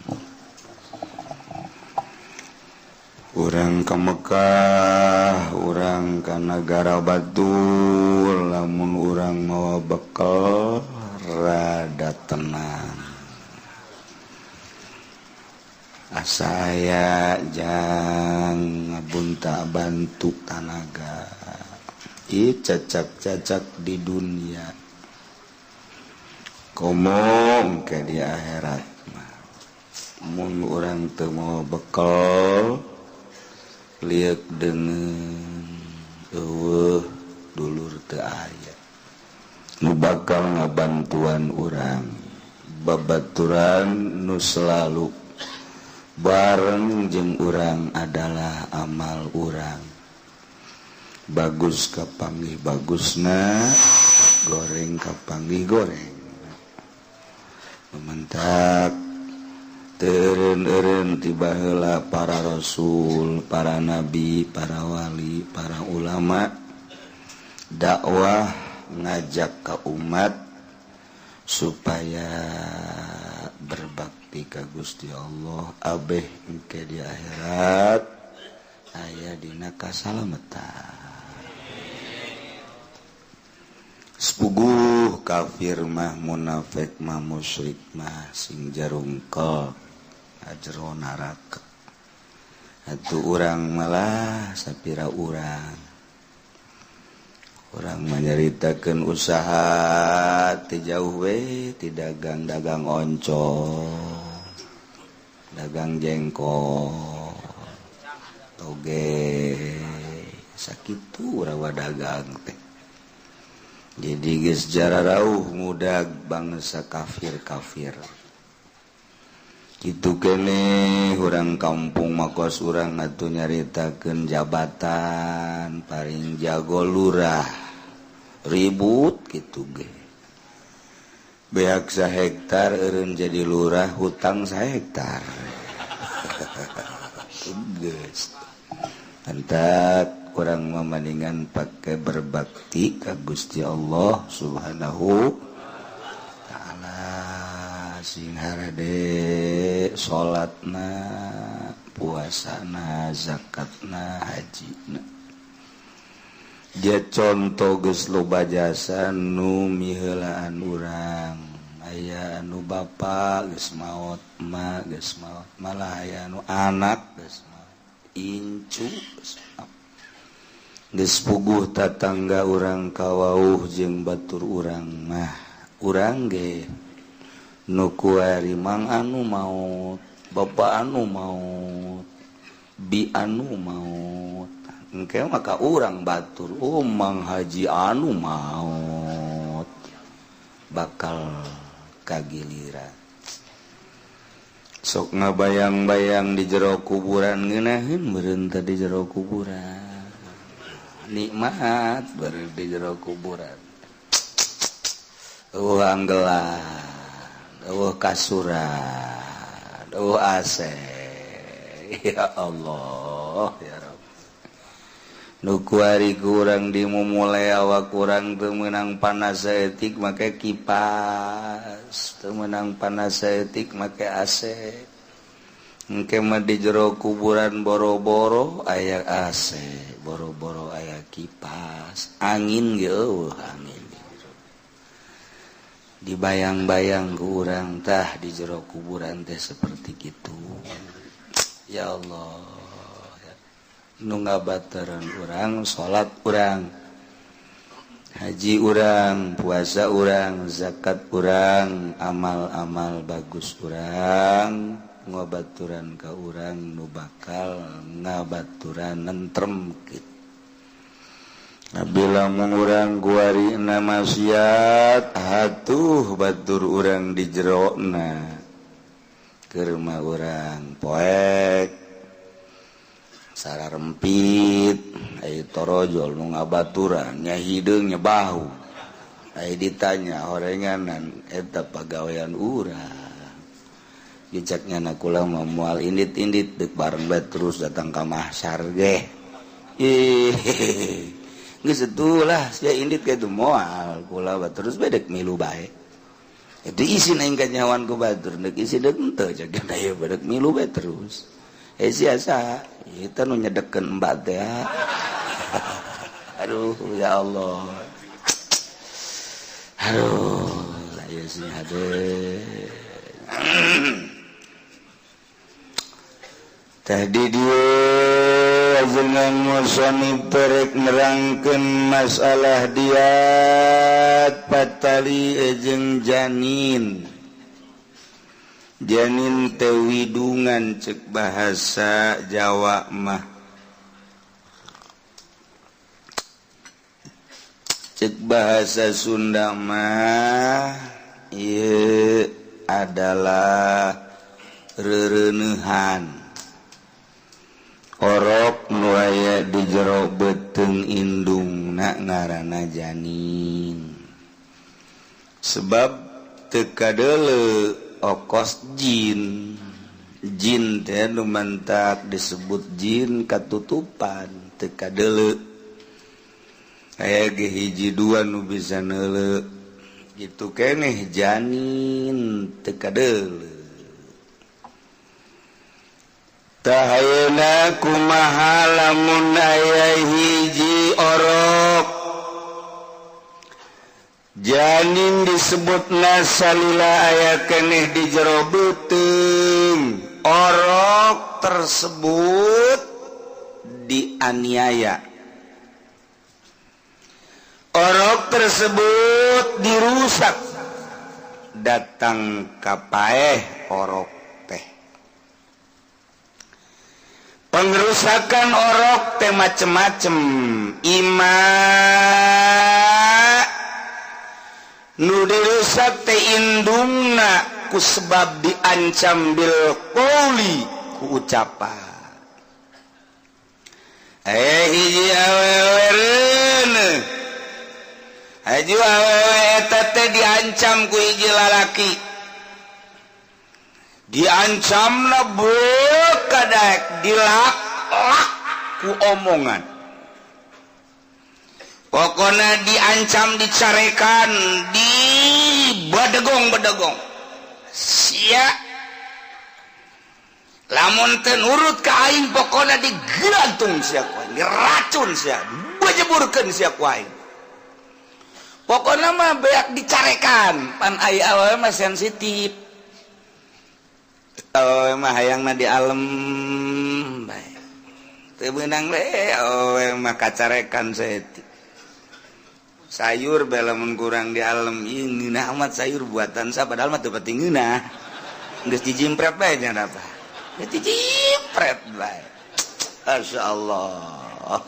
urang ka Mekah urang ka negara Batul lamun urang mawa bekal rada tenang asaya jang ngabunta bantu tanaga i cacak-cacak di dunia komong ke di akhirat mun urang teu mawa bekal liek dengan eueuh dulur teu aya nu bakal ngabantuan urang babaturan nu selalu bareng jeung urang adalah amal urang bagus kapanggih bagusna goreng kapanggih goreng mementak teureun-eureun ti baheula para rasul, para nabi, para wali, para ulama dakwah ngajak ke umat supaya berbakti ka Gusti Allah abeh engke di akhirat aya dina kasalametan. Sepuguh kafir mah munafik mah musyrik mah sing jarungkel ajero neraka. Atuh urang malah sapira urang menyaritakeun usaha teu jauh we ti dagang oncom, dagang jengkol, toge sakitu rawa dagang teh. Jadi geus jararauh mudag bangsa kafir. Kitu keneh urang kampung makos urang atuh nyaritakeun jabatan paling jago lurah ribut kitu ge. Beak 1 hektar eureun jadi lurah hutang 1 hektar. Geus. Antak urang mamandingan pake berbakti ka Gusti Allah Subhanahu taala sing harade salatna, puasana, zakatna, hajina. Dia contoh geus loba jasa nu miheulaan urang. Aya anu bapa geus maot, emak geus maot, malah aya anu anak geus maot, incu geus maot. Geus puguh tatangga urang kawauh jeung batur urang mah urang ge nu kuari mang anu maot, bapa anu maot, bi anu maot. Engke maka urang batur mang haji anu maot bakal kagiliran. Sok ngabayang-bayang di jero kuburan ngeunaheun meureun teh di jero kuburan. Nikmat bari di jero kuburan. Anggelan, kasuran, AC. Ya Allah, ya Rabb. Nu kuari kurang dimulai awak kurang teu meunang panas saeutik make kipas, teu meunang panas saeutik make AC. Engke mah di jero kuburan boro-boro aya AC, boro-boro aya kipas, angin ge angin. Dibayang-bayang ku urang tah di jero kuburan teh seperti kitu. Ya Allah, nu ngabateran urang, salat urang, haji urang, puasa urang, zakat urang, amal-amal bagus urang, ngabaturan ka urang nu bakal ngabaturan nentrem kitu. Nabila mengurang guari maksiat hatuh batur urang di jerona keur mah urang poek sararempit ai torojol nu ngabaturan nya hideung nya bahu ai ditanya horenganan eta pagawean urang diceknya na kula moal indit-indit deuk bareng bae terus datang ka mahsyar ge geus atuh sia indit ka itu moal kula terus bedek milu bae. Itu isi aing kanyawan ku batur deuk isi deuk henteu ceuk aya bedek milu bae terus. Sia asa eta nu nyedekeun mbak teh. Aduh ya Allah. Aduh aya sih hade. Tadi dia dengan musonib perek nerangkeun masalah diat patali jeung janin. Janin teh widungan cek bahasa Jawa mah. Cek bahasa Sunda mah ieu adalah rereuneuhan. Orok nu aya di jero beuteung indungna ngaranna janin. Sebab teu kadeuleu okos jin. Jin teh nu mantak disebut jin katutupan teu kadeuleu. hiji dua nu bisa neuleuh gitu keneh janin teu kadeuleuh. Tahayeuna kumaha lamun aya hiji orok janin disebutna salila aya keneh di jero beuteung orok tersebut dianiaya, orok tersebut dirusak, datang ka paeh orok teh. Pengrusakan orok teh macem-macem, ima nu dirusak teh indungna ku sebab diancam bil qouli ku ucapan. Hiji awewe reuneuh hiji awewe eta teh diancam ku hiji lalaki, diancamna beuk kadaek dilak-lak ku omongan, pokona diancam dicarekan di badegong-badegong sia lamun teu nurut ka aing pokona digantung sia ku aing, diracun sia, bajeburkeun sia ku aing. Pokona mah beak dicarekan, pan aya awewe mah sensitif. Awewe mah hayangna di alem bae. Teu beunang we awewe mah kacarekan saeutik. Sayur bae lamun kurang di alem, ieu ngeunah amat sayur buatan sa padahal mah teu penting ngeunah. Geus dijimpret bae nya apa. Dijipret bae. Masyaallah.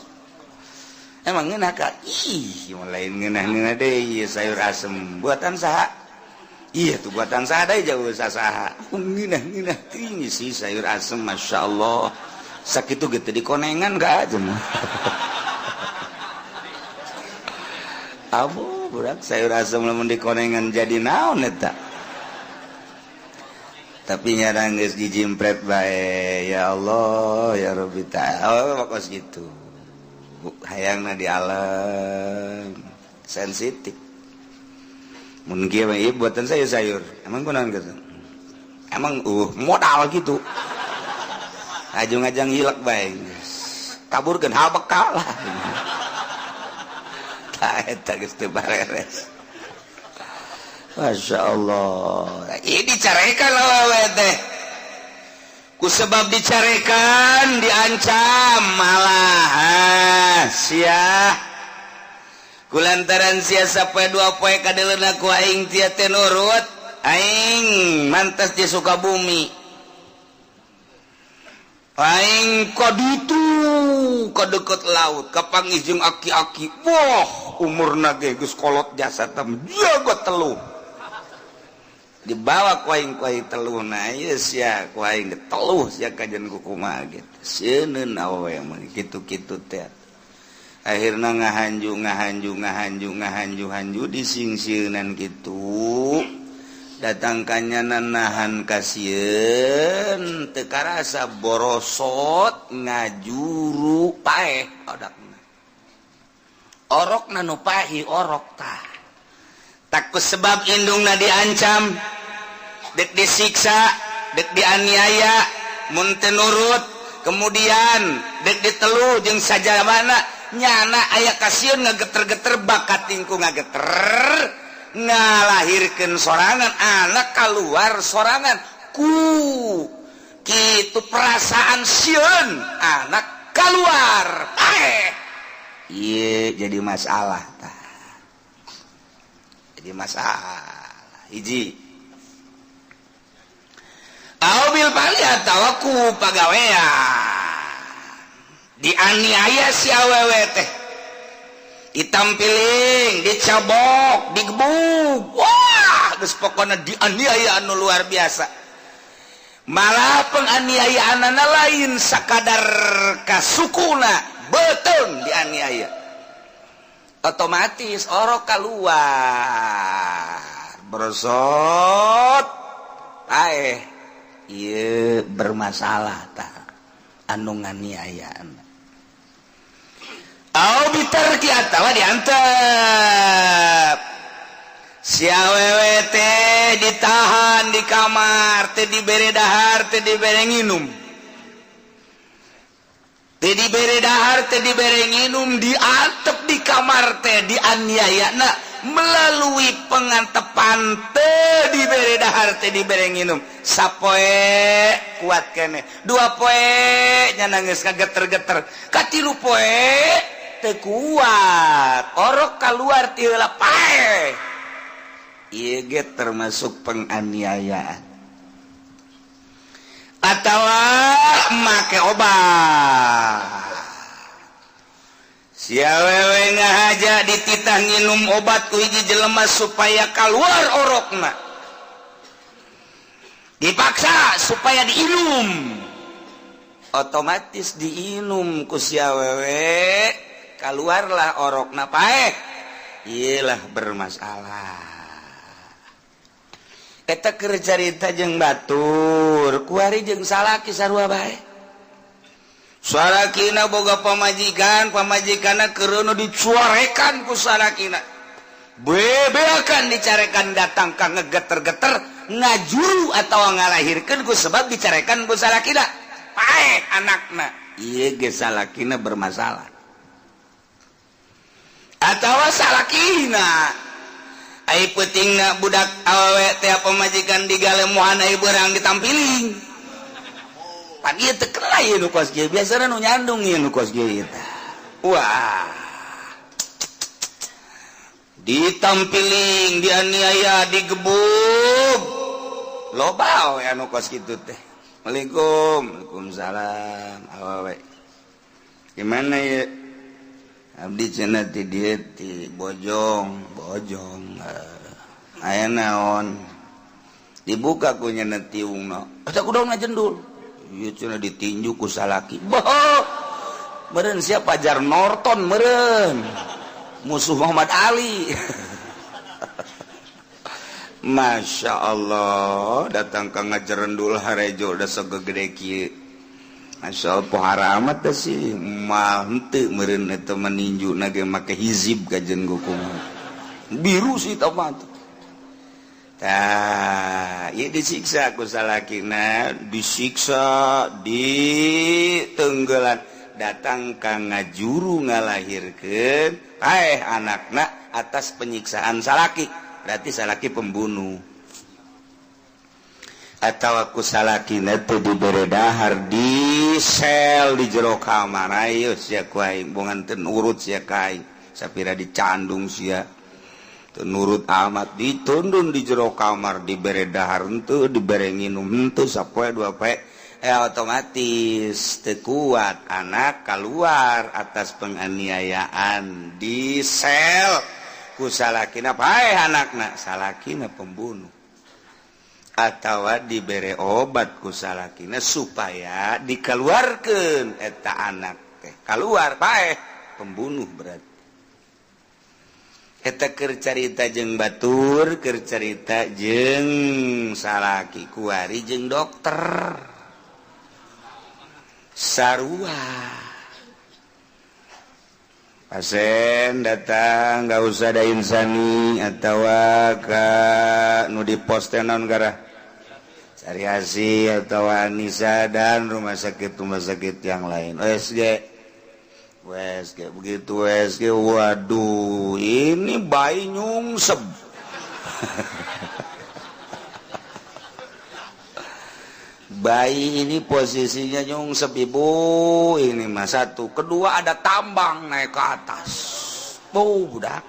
Emang ngeunah ka? Ih, lain ngeunah-ngeunah deui sayur asem. Buatan saha? Iya tuh buatan saha deui jauh saha. Ngeunah-ngeunah tinggi sih sayur asem, masyaallah. Sakitu gitu dikonengan ka aja mah. Abu budak sayur asem lamun dikonengan jadi naon eta? Tapi nyarang geus dijimpret bae. Ya Allah, ya Rabbi ta'ala. Oh, makos gitu. Hayangna di alam sensitif. Mun kieu mah ieu buatan saya sayur. Emang kunaon gitu? Emang modal gitu. Ajung-ajang hilek bae. Kaburkeun habekal lah. Tah eta geus teu bareres. Masya Allah. Ini dicarekan awewe teh. Ku sebab dicarekan, diancam malah sia. Kulantaran sia sapoe dua poe kadeleuna ku aing tia teh nurut, aing mantas di Sukabumi. Aing kaditu ka deukeut laut, ka panghijung aki-aki. Wah, umurna ge geus kolot jasad tam jago teluh. Dibawa kuaing teluh na ieu sia kuaing teluh sia kajen ku kumaha gitu. Seuneun awewe mah kitu-kitu teh. Akhirna ngahanju disingsieunan kitu. Datang kanyanan nahan kasieun teu karasa borosot ngajuru paeh odakna. Orokna nu pahi orok tah. Tak sebab indungna diancam, dek disiksa, dek dianiaya, mun teu nurut, kemudian dek diteluh jeung sajabana nyana aya kasieun ngageter-geter bakat tingku ngageter, ngalahirkeun sorangan anak keluar sorangan ku kitu perasaan sieun anak keluar. Ieu jadi masalah tah. Jadi masalah hiji aubil paliat tawaku pagawean dianiaya si awewe teh, ditampiling, dicabok, digebuk, wah geus pokona dianiaya anu luar biasa. Malah penganiayaanna lain sakadar kasukuna beuteung dianiaya, otomatis orok keluar berosot paeh ieu bermasalah tah anu nganiayaan. Au biterki atawa diantep. Si awewe teh ditahan di kamar, teh dibere dahar, teh dibere nginum. Teh dibere dahar, teh dibere nginum, diantep di kamar teh, dianiayana melalui pengantepan teh dibere dahar, teh dibere nginum. Sapoe kuat kene, 2 poe nya nangis kageter-geter, katilu poe teu kuat, orok keluar ti heula pae. Ieu ge termasuk penganiayaan. Atawa make obat. Si awewe ngahaja dititah nginum obat ku hiji jelema supaya keluar orokna. Dipaksa supaya diinum. Otomatis diinum ku si awewe, keluarlah orokna paeh. Iyalah bermasalah. Eta keur carita jeung batur, kuari jeung salaki sarua bae. Salakina boga pamajikan, pamajikanna keureuno dicuarekan ku salakina. Bebeakan dicarekan datang ka ngegeter-geter, ngajuru atawa ngalahirkeun ku sebab dicarekan ku salakina. Paeh anakna. Ieu ge salakina bermasalah. Atawa salakina ai peutingna budak awewe teh pamajikan digalemuhan ai beurang ditampiling. Pan ieu teu kenal ieu nu kos kieu, biasana nu nyandung ieu nu kos kieu tah. Wah. Ditampiling, dianiaya, digebug. Loba we anu kos kitu teh. Waalaikumsalam. Waalaikumsalam awewe. Gimana ya? Abdi cenah ti dieu ti Bojong aya naon dibuka ku nya tiungna eta kudauna jendul ieu cenah ditinju ku salaki meureun sia Pajar Norton meureun musuh Muhammad Ali. Masya Allah datang ka ngajerendul harejo da segede kieu. Masya Allah pohara amat dah sih mal henteu meureun eta meninju ge make hizib kajen kumaha biru sih tamat. Tah ieu disiksa ku salakina, disiksa ditenggelan datang ka ngajuru ngalahirkeun paeh anakna atas penyiksaan salaki, berarti salaki pembunuh. Atau aku salakina teh dibere dahar di sel di jero kamar ayo sia ku aing bungan teu nurut sia ka aing sapira dicandung sia teu nurut amat ditundun di jero kamar dibere dahar henteu dibere nginum henteu sapoe 2 poe otomatis teu kuat anak keluar atas penganiayaan di sel ku salakina paeh anakna salakina pembunuh. Atawa dibere obat ku salakina supaya dikeluarkeun eta anak teh keluar paeh pembunuh berarti. Eta keur carita jeung batur, keur carita jeung salaki kuari jeung dokter sarua. Pasien datang nggak usah ada insani atawa ka nu di pos teh naon garah cari asih atau Anissa dan rumah sakit yang lain. WSG begitu WSG, waduh ini bayi nyungsep. Bayi ini posisinya nyungsep ibu, ini mah satu, kedua ada tambang naik ke atas, budak,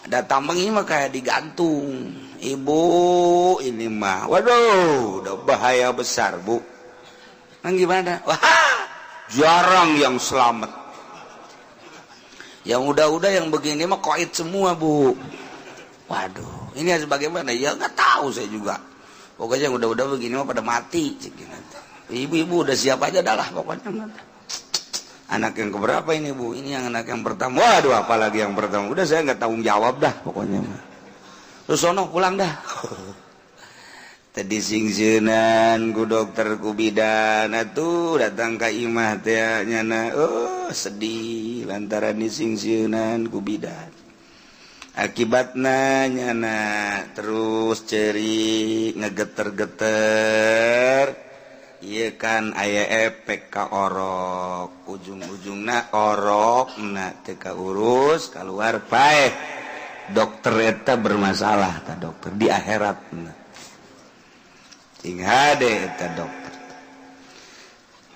ada tambang ini mah kayak digantung, ibu ini mah, waduh, udah bahaya besar bu, nah gimana? Wah, jarang yang selamat, yang udah yang begini mah koit semua bu, waduh, ini harus bagaimana? Ya nggak tahu saya juga. Pokoknya yang udah begini mah pada mati. Ibu-ibu udah siap aja dah lah pokoknya. Anak yang keberapa ini bu? Ini yang anak yang pertama. Waduh apalagi yang pertama. Udah saya nggak tanggung jawab dah pokoknya. Terus sono pulang dah. tadi singsieunan ku dokter ku bidan atuh datang ka imah teh nyana sedih lantaran disingsieunan ku bidan akibatna nyana terus ceri ngegeter-geter ieu kan aya efek ka orok ujung-ujungna orok na teu kaurus keluar paeh dokter eta bermasalah ta dokter di akhiratna ting hade eta dokter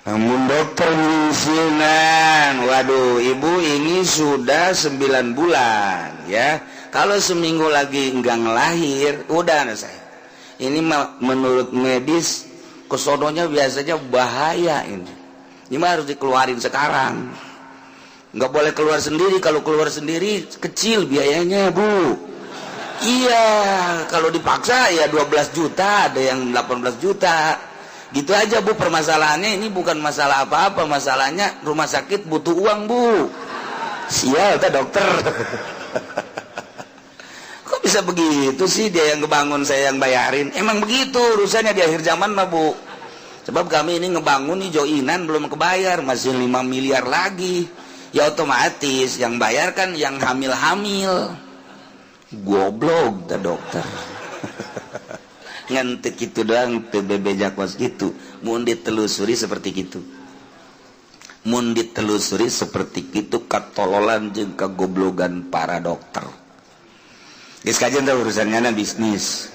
namun dokter nyingsieunan waduh ibu ini sudah 9 bulan ya kalau seminggu lagi enggak ngelahir udah saya ini menurut medis kesononya biasanya bahaya ini mah harus dikeluarin sekarang nggak boleh keluar sendiri kalau keluar sendiri kecil biayanya bu iya kalau dipaksa ya 12 juta ada yang 18 juta gitu aja bu permasalahannya ini bukan masalah apa-apa masalahnya rumah sakit butuh uang bu sial ta dokter kok bisa begitu sih dia yang ngebangun saya yang bayarin emang begitu urusannya di akhir zaman mah bu sebab kami ini ngebangun nih joinan belum kebayar masih 5 miliar lagi ya otomatis yang bayar kan yang hamil-hamil goblok ta dokter ngantek gitu doang PBB jakwas gitu mun ditelusuri seperti gitu mun ditelusuri seperti itu katololan jeung kagoblogan para dokter geus kajian teh urusannya bisnis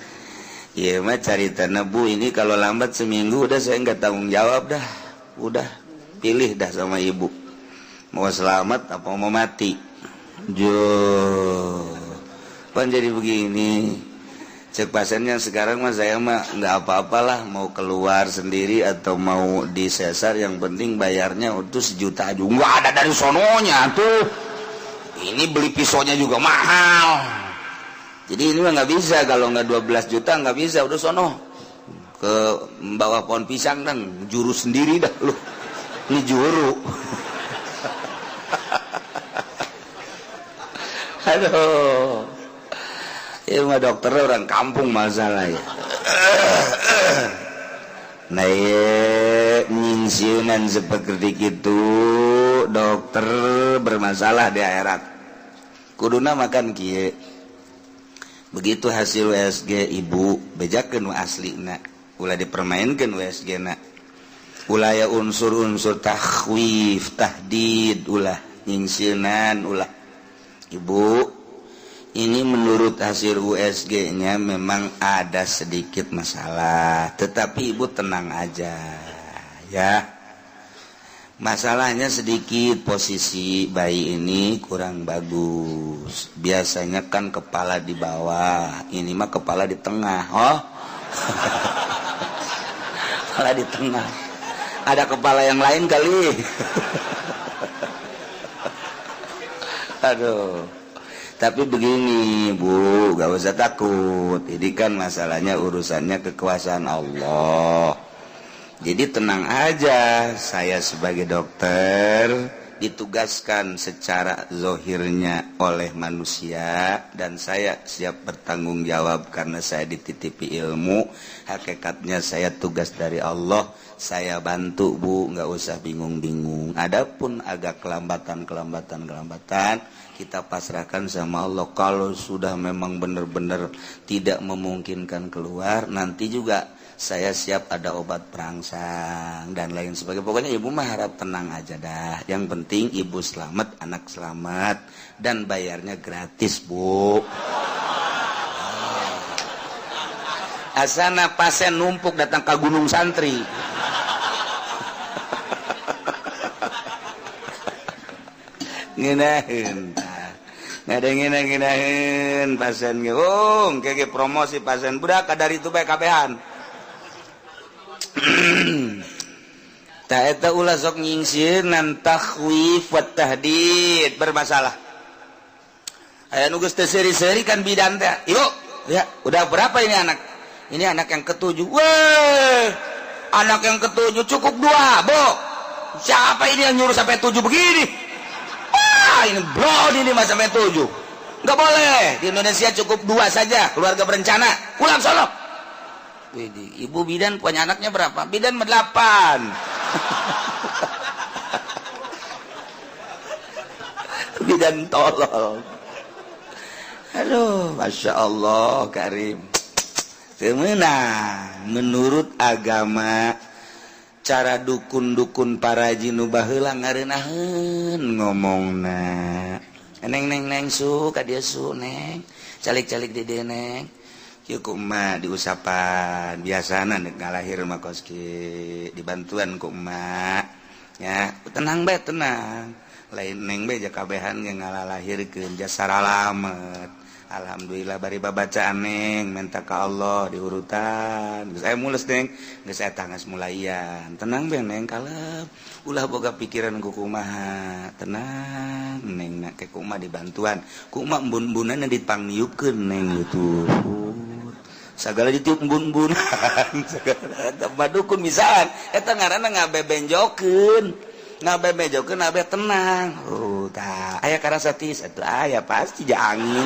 ieu mah caritana bu ini kalau lambat seminggu udah saya enggak tanggung jawab dah udah pilih dah sama ibu mau selamat apa mau mati pan jadi begini cek pasiennya sekarang mah saya mah nggak apa-apalah mau keluar sendiri atau mau disesar yang penting bayarnya itu 1 juta aja nggak ada dari sononya tuh ini beli pisaunya juga mahal jadi ini mah nggak bisa kalau nggak 12 juta nggak bisa udah sono ke bawah pohon pisang dan juru sendiri dah lu ini juru aduh ya mah dokternya orang kampung masalah ya nah nyingsiunan seperti itu dokter bermasalah di akhirat kuduna makan kieu begitu hasil USG ibu bejakeun aslina ulah dipermainkeun USG na ulah ya unsur-unsur takhwif tahdid ulah nyingsiunan ulah ibu ini menurut hasil USG-nya memang ada sedikit masalah, tetapi ibu tenang aja, ya. Masalahnya sedikit posisi bayi ini kurang bagus. Biasanya kan kepala di bawah, ini mah kepala di tengah, oh. Kepala di tengah. Ada kepala yang lain kali. Aduh. Tapi begini bu, gak usah takut. Ini kan masalahnya urusannya kekuasaan Allah. Jadi tenang aja. Saya sebagai dokter ditugaskan secara zohirnya oleh manusia. Dan saya siap bertanggung jawab karena saya dititipi ilmu. Hakikatnya saya tugas dari Allah. Saya bantu bu, gak usah bingung-bingung. Adapun agak kelambatan kita pasrahkan sama Allah. Kalau sudah memang benar-benar tidak memungkinkan keluar, nanti juga saya siap ada obat perangsang dan lain sebagainya. Pokoknya ibu mah harap tenang aja dah. Yang penting ibu selamat, anak selamat, dan bayarnya gratis bu. Asana pasien numpuk datang ke Gunung Santri. Nginahin nginahin pasien ge kayak promosi pasien budak dari itu bae kabehan ta eta ulah sok nyingsieun takhwif wa tahdid bermasalah aya nu geus teu seuri-seuri kan bidan teh yuk ya udah berapa ini anak yang ketujuh weh anak yang ketujuh cukup 2 bo siapa ini yang nyuruh sampai 7 begini ini bro ini masa sampai 7 nggak boleh di Indonesia cukup 2 saja keluarga berencana pulang sono Ibu bidan punya anaknya berapa? Bidan 8. Bidan tolol. Aduh, Masya Allah Karim. Temenang. Menurut agama, cara dukun-dukun para jinu baheula ngarenaheun ngomongna. Neng su ka dia su neng. Calik-calik di dia neng. Kieu kumaha diusapan biasana nek ngalahir mah koski dibantuan ku emak. Ya, tenang bae tenang. Lain neng beja kabehan yang ngalalahirkeun jasa alamet. Alhamdulillah bari babacaan neng minta ka Allah diurutan. Geus aya mules neng, geus eta geus mulaian. Tenang be neng kalem. Ulah boga pikiran ku kumaha. Tenang neng nak ke kumaha dibantuan. Kumaha embun-embunana dipangniupkeun neng gitu. Sagala ditiup embun-embunan. Sagala dukun misalan eta ngaranna ngabebenjokeun. Ngabebejokeun abe tenang. Oh, tah aya karasatis atuh aya pasti ja angin.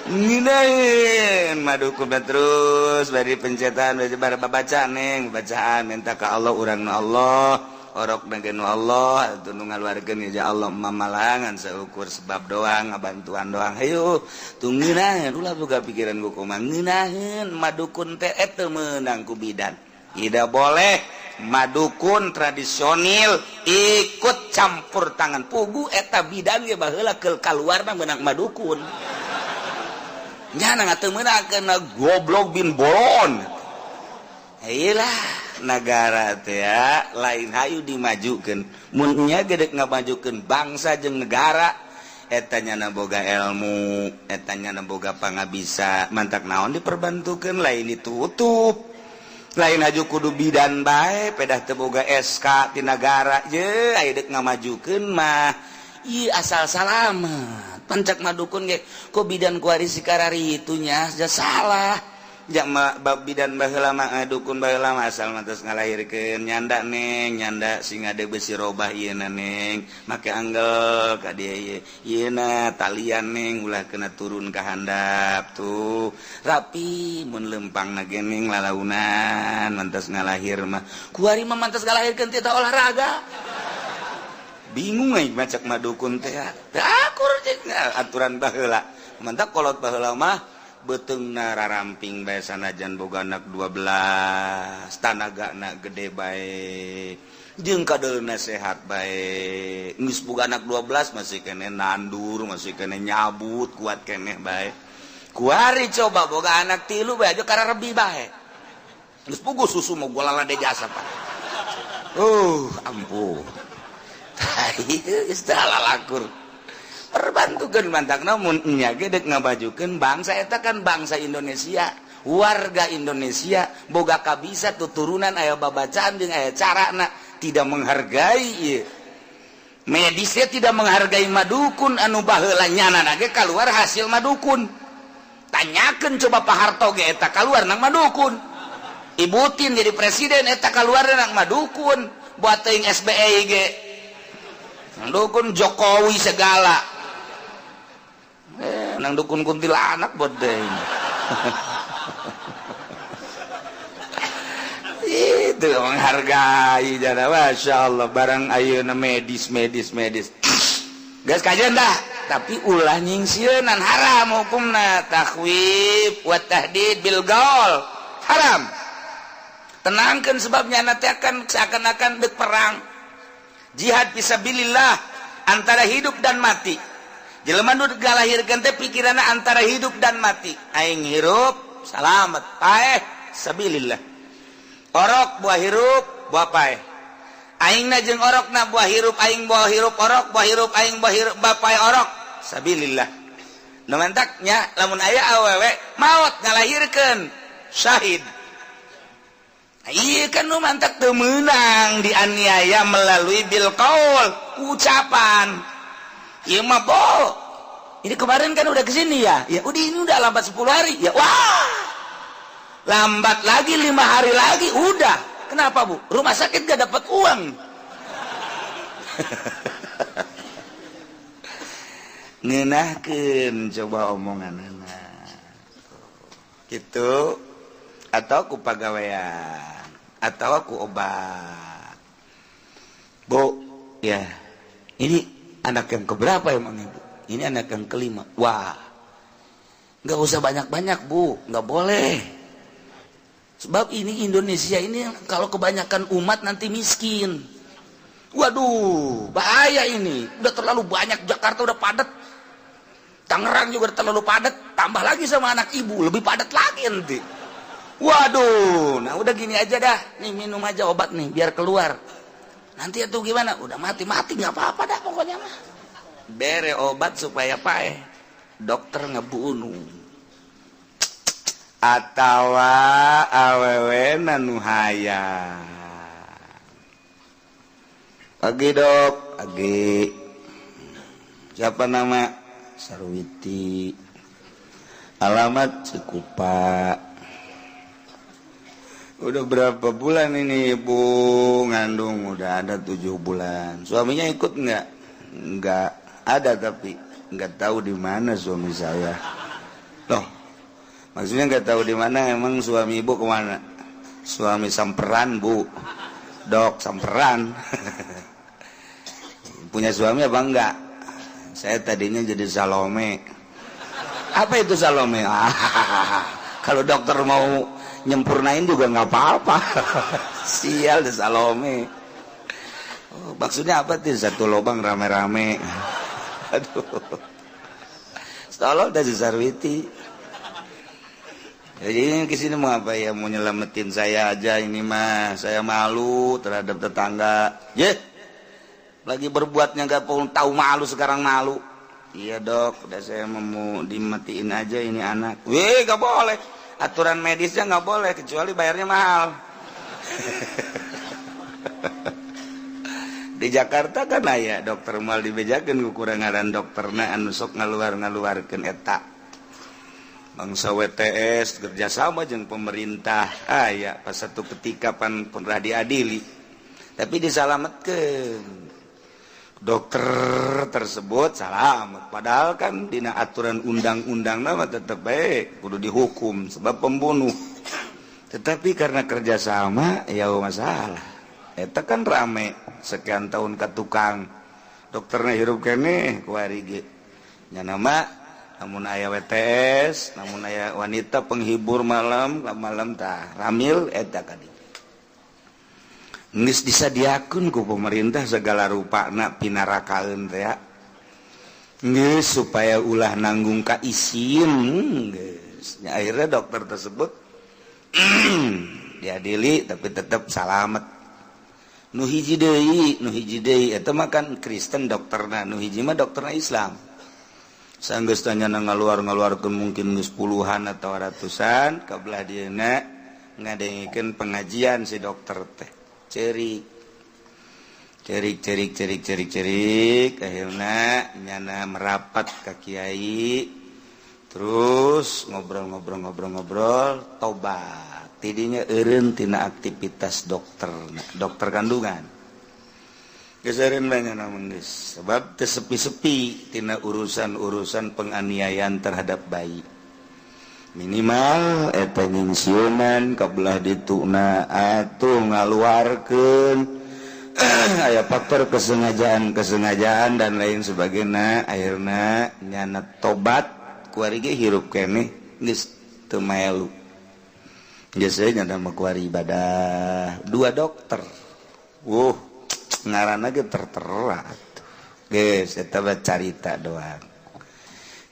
Nginain madukun terus bari pencetan bari baca neng bacaan minta ka Allah urang Allah orok nagenu Allah atuh nu ngaluarkeun ya Allah mamalangan saukur sebab doang ngabantuan doang hayu tunggunaheun ulah boga pikiran ku kumaha ngeunaheun madukun teh eta meunang ku bidan. Tidak boleh madukun tradisional ikut campur tangan pugu eta bidan ge baheula keul kaluarna meunang madukun. Nya na teu meunangkeun goblok bin bolon. Heulah nagara teh ya lain hayu dimajukeun. Mun nya gedek ngamajukeun bangsa jeung negara eta nya boga ilmu, eta nya boga pangabisa, mantak naon diperbantukeun lain ditutup. Lain aju kudu bidan bae pedah teu boga SK ti nagara je aya dek ngamajukeun mah ieu asal salamet pancak madukun ge ku bidan kuari sikarari itunya ja salah ja bidan baheula mah dukun baheula mah asal mantos ngalahirkeun nyanda neng nyanda sing ade besi robah ieuna neng make anggel ka dieu ieuna talian neng ulah kena turun ka handap tuh rapi mun lempangna ge neng lalaunan mantos ngalahir mah kuari mah mantos ngalahirkeun ti olahraga bingung ai macak madukun teh akur jeung aturan baheula mantap kolot baheula mah beteungna raramping bae sanajan boga anak 12 tanagana gede bae jeung kadeulna sehat bae geus boga anak 12 masih kene nandur masih kene nyabut kuat keneh bae kuari coba boga anak 3 bae aja kararebi bae geus puguh susu mah gua lalade jasa pak ampun ieu geus teu halalakur perbantukeun mantak namun nya ge dek ngabajukeun bangsa eta kan bangsa Indonesia warga Indonesia boga kabisa tuturunan aya babacaan jeung aya carana tidak menghargai ieu medisnya tidak menghargai madukun anu baheula nyanana ge kaluar hasil madukun tanyakeun coba Pak Harto ge eta kaluar nang madukun Ibu Tin jadi presiden eta kaluar nang madukun buat teuing SBY ge dukun Jokowi segala nang dukun kuntilanak bodeng itu menghargai jana Masya Allah barang ayeuna medis geus kajian dah tapi ulah nyingsieun haram hukumna takhwif wa tahdid bil gaul haram tenangkeun sebabnya nanti akan seakan-akan dek perang jihad fisabilillah antara hidup dan mati jelema nu galahirkeun teh pikiranna antara hidup dan mati aing hirup salamet paeh sabilillah orok buah hirup buah paeh aingna jeung orokna buah hirup aing buah hirup orok buah hirup aing buah hirup bapaeh orok sabilillah nu mantak nya lamun aya awewe maot ngalahirkeun syahid ieu kan nu mantak teu meunang dianiaya melalui bil qaul ucapan ieu mah ini kemarin kan udah kesini ya udah ini udah lambat 10 hari ya wah lambat lagi 5 hari lagi udah kenapa Bu rumah sakit gak dapat uang ngeunahkeun coba omongan anak itu atau ku pagawean atau aku obat. Bu, ya ini anak yang keberapa emang ibu? Ini anak yang kelima. Wah, nggak usah banyak-banyak bu, nggak boleh. Sebab ini Indonesia ini kalau kebanyakan umat nanti miskin. Waduh, bahaya ini. Udah terlalu banyak, Jakarta udah padat. Tangerang juga udah terlalu padat. Tambah lagi sama anak ibu, lebih padat lagi nanti. Waduh, nah udah gini aja dah. Nih minum aja obat nih, biar keluar. Nanti itu gimana? Udah mati-mati nggak apa-apa dah pokoknya mah. Bere obat supaya pae. Dokter ngebunuh. Atawa awewe nanuhaya. Agi dok, Agi. Siapa nama? Sarwiti. Alamat Cikupa. Udah berapa bulan ini ibu ngandung? Udah ada 7 bulan. Suaminya ikut nggak? Nggak ada, tapi nggak tahu di mana suami saya. Loh, maksudnya nggak tahu di mana. Emang suami ibu kemana? Suami samperan bu, dok samperan. Punya suami apa enggak? Saya tadinya jadi Salome. Apa itu Salome? Kalau dokter mau nyempurnain juga nggak apa-apa. Sial deh Salome. Oh, maksudnya apa tuh? Satu lubang rame-rame. Aduh. Tolong dah Sarwiti. Jadi ini kesini mau apa ya? Mau nyelamatin saya aja ini mah. Saya malu terhadap tetangga. Lagi berbuatnya nggak tahu malu, sekarang malu. Iya dok, udah saya mau dimatiin aja ini anak. Nggak boleh. Aturan medisnya nggak boleh, kecuali bayarnya mahal. Di Jakarta kan aya dokter mal dibejakeun kekurangan dokterna anu sok ngaluar-ngaluarkeun eta. Bangsa WTS kerjasama jeung pemerintah aya pas satu ketika pan pernah diadili. Tapi disalametkeun. Dokter tersebut selamat, padahal kan dina aturan undang-undang nama tetap baik kudu dihukum sebab pembunuh. Tetapi karena kerjasama ya masalah. Eta kan rame sekian tahun ke tukang dokternya hirup kene kuari ge nya nama namun aya WTS, namun aya wanita penghibur malam tah ramil eta kadi. Geus disadiakeun ku pemerintah segala rupana pinarakaeun teh ya. Geus supaya ulah nanggung ka isin geus. Akhirnya dokter tersebut diadili tapi tetap salamet. Nu hiji deui eta mah kan Kristen dokterna, nu hiji mah dokterna Islam. Sanggeus tanya ngaluar-ngaluarkeun mungkin geus puluhan atau ratusan kabelah dieuna ngadengikeun pengajian si dokter teh. Cerik akhirnya nyana merapat ke kiai terus ngobrol tobat tidinya eureun tina aktivitas dokter kandungan geus eureun banyak namun geus sebab teu sepi-sepi tina urusan penganiayaan terhadap bayi. Minimal eta nyingsieunan kabelah dituna atuh ngaluarkeun aya faktor kesengajaan dan lain sebagainya. Akhirna nyana tobat kuari ge hirup keneh geus teu melu. Geus nyana mah kuari ibadah 2 dokter. Ngaranna ge tertera atuh. Geus eta mah carita doang.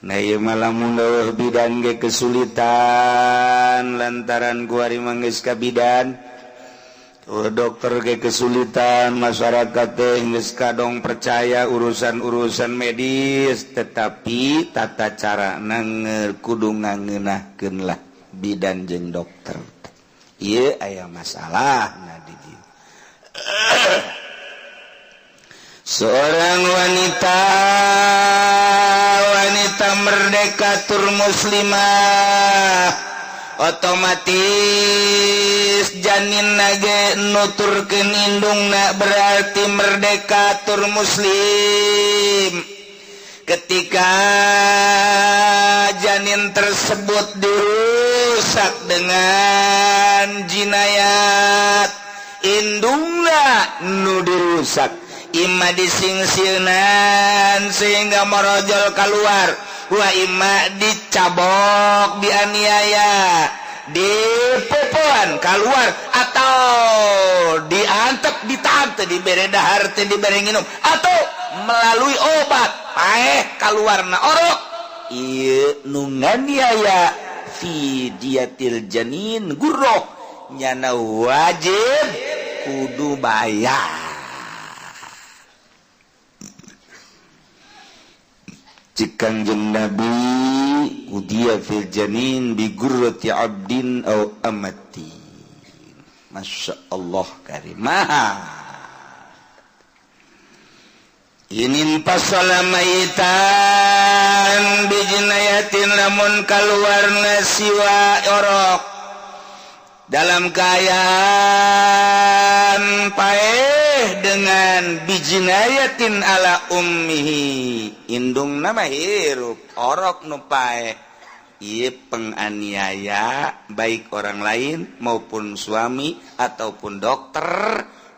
Nah ieu mah lamun dawuh bidan ge kesulitan lantaran kuari manggeus ka bidan. Dokter ge kesulitan, masyarakat teh geus kadong percaya urusan medis, tetapi tata carana kudu ngangeunahkeun lah bidan jeung dokter. Ieu aya masalahna di dieu. Seorang wanita merdekatur muslimah otomatis janinna ge nuturkeun indungna berarti merdekatur muslim. Ketika janin tersebut diurus dengan jinayat indungna nu dirusak imma disingsieunan sehingga merojol keluar wa imma dicabok dianiaya dipopoan keluar atau diantep ditante dibere dahar teh dibere nginum atau melalui obat paeh keluarna orok ieu nu nganiaya fi diatil janin gurroh nyana wajib kudu bayar. Kanjeng Nabi udia fil janin bi gurrati abdin aw amati. Masya Allah karimah. Inin pasala maitan bi jinayatin lamun kaluarna siwa orok dalam keadaan paeh dengan bijinayatin ala ummihi indung nama hirup orok nu paeh ieu penganiaya baik orang lain maupun suami ataupun dokter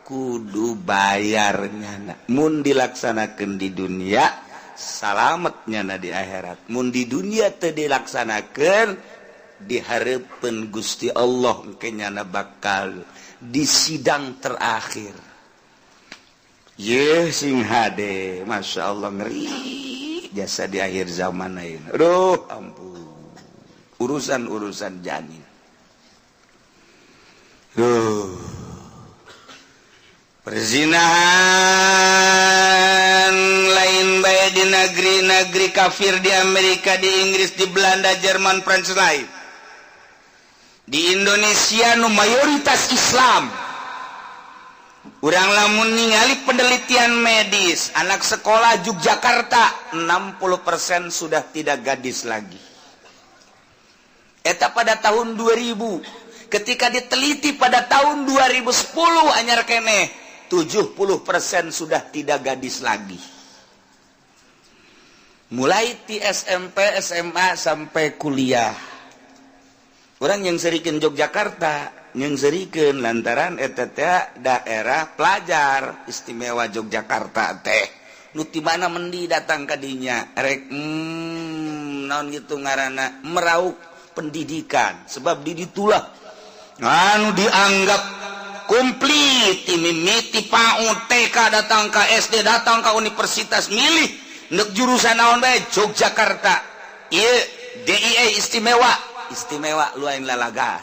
kudu bayarnya mun dilaksanakeun di dunia salametnya di akhirat mun di dunia teu dilaksanakeun dihareupeun Gusti Allah engke nyana bakal di sidang terakhir. Ye sing hade, masya Allah ngeri jasa di akhir zaman ayeuna. Aduh ampun, urusan janin. Perzinahan lain bae di negeri-negeri kafir di Amerika, di Inggris, di Belanda, Jerman, Prancis lain. Di Indonesia nu mayoritas Islam. Urang lamun ningali penelitian medis, anak sekolah Yogyakarta 60% sudah tidak gadis lagi. Eta pada tahun 2000. Ketika diteliti pada tahun 2010 anyar keneh 70% sudah tidak gadis lagi. Mulai di SMP, SMA sampai kuliah. Orang yang serikeun Yogyakarta, yang serikeun lantaran eta teh daerah pelajar istimewa Yogyakarta teh. Nu ti mana mendi datang ka dinya rek naon gitu ngaranna merauk pendidikan sebab di ditulah anu dianggap komplit mimiti PAUD TK datang ke SD datang ke universitas milih neuk jurusan naon bae Yogyakarta ieu DIE istimewa lu lain lalaga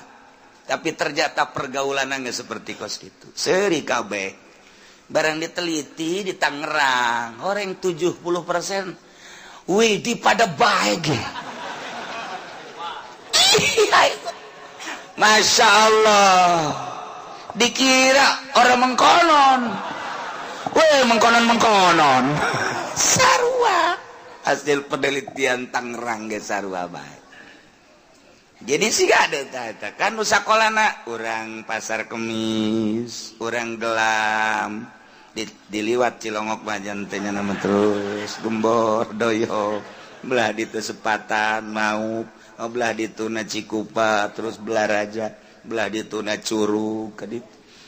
tapi ternyata pergaulanna geus seperti kos kitu seuri kabeh barang diteliti di Tangerang horeng 70% wih di pada bae ge Masya Allah dikira orang mengkonon mengkonon sarua hasil penelitian Tangerang ge sarua bae jadi sih gak ada kan nu sakolana urang Pasar Kemis urang Gelam diliwat Cilongok Bajan teh nama terus Gembor Doyok belah ditu Sepatan mau belah dituna Cikupa terus belah Raja belah dituna Curug kadit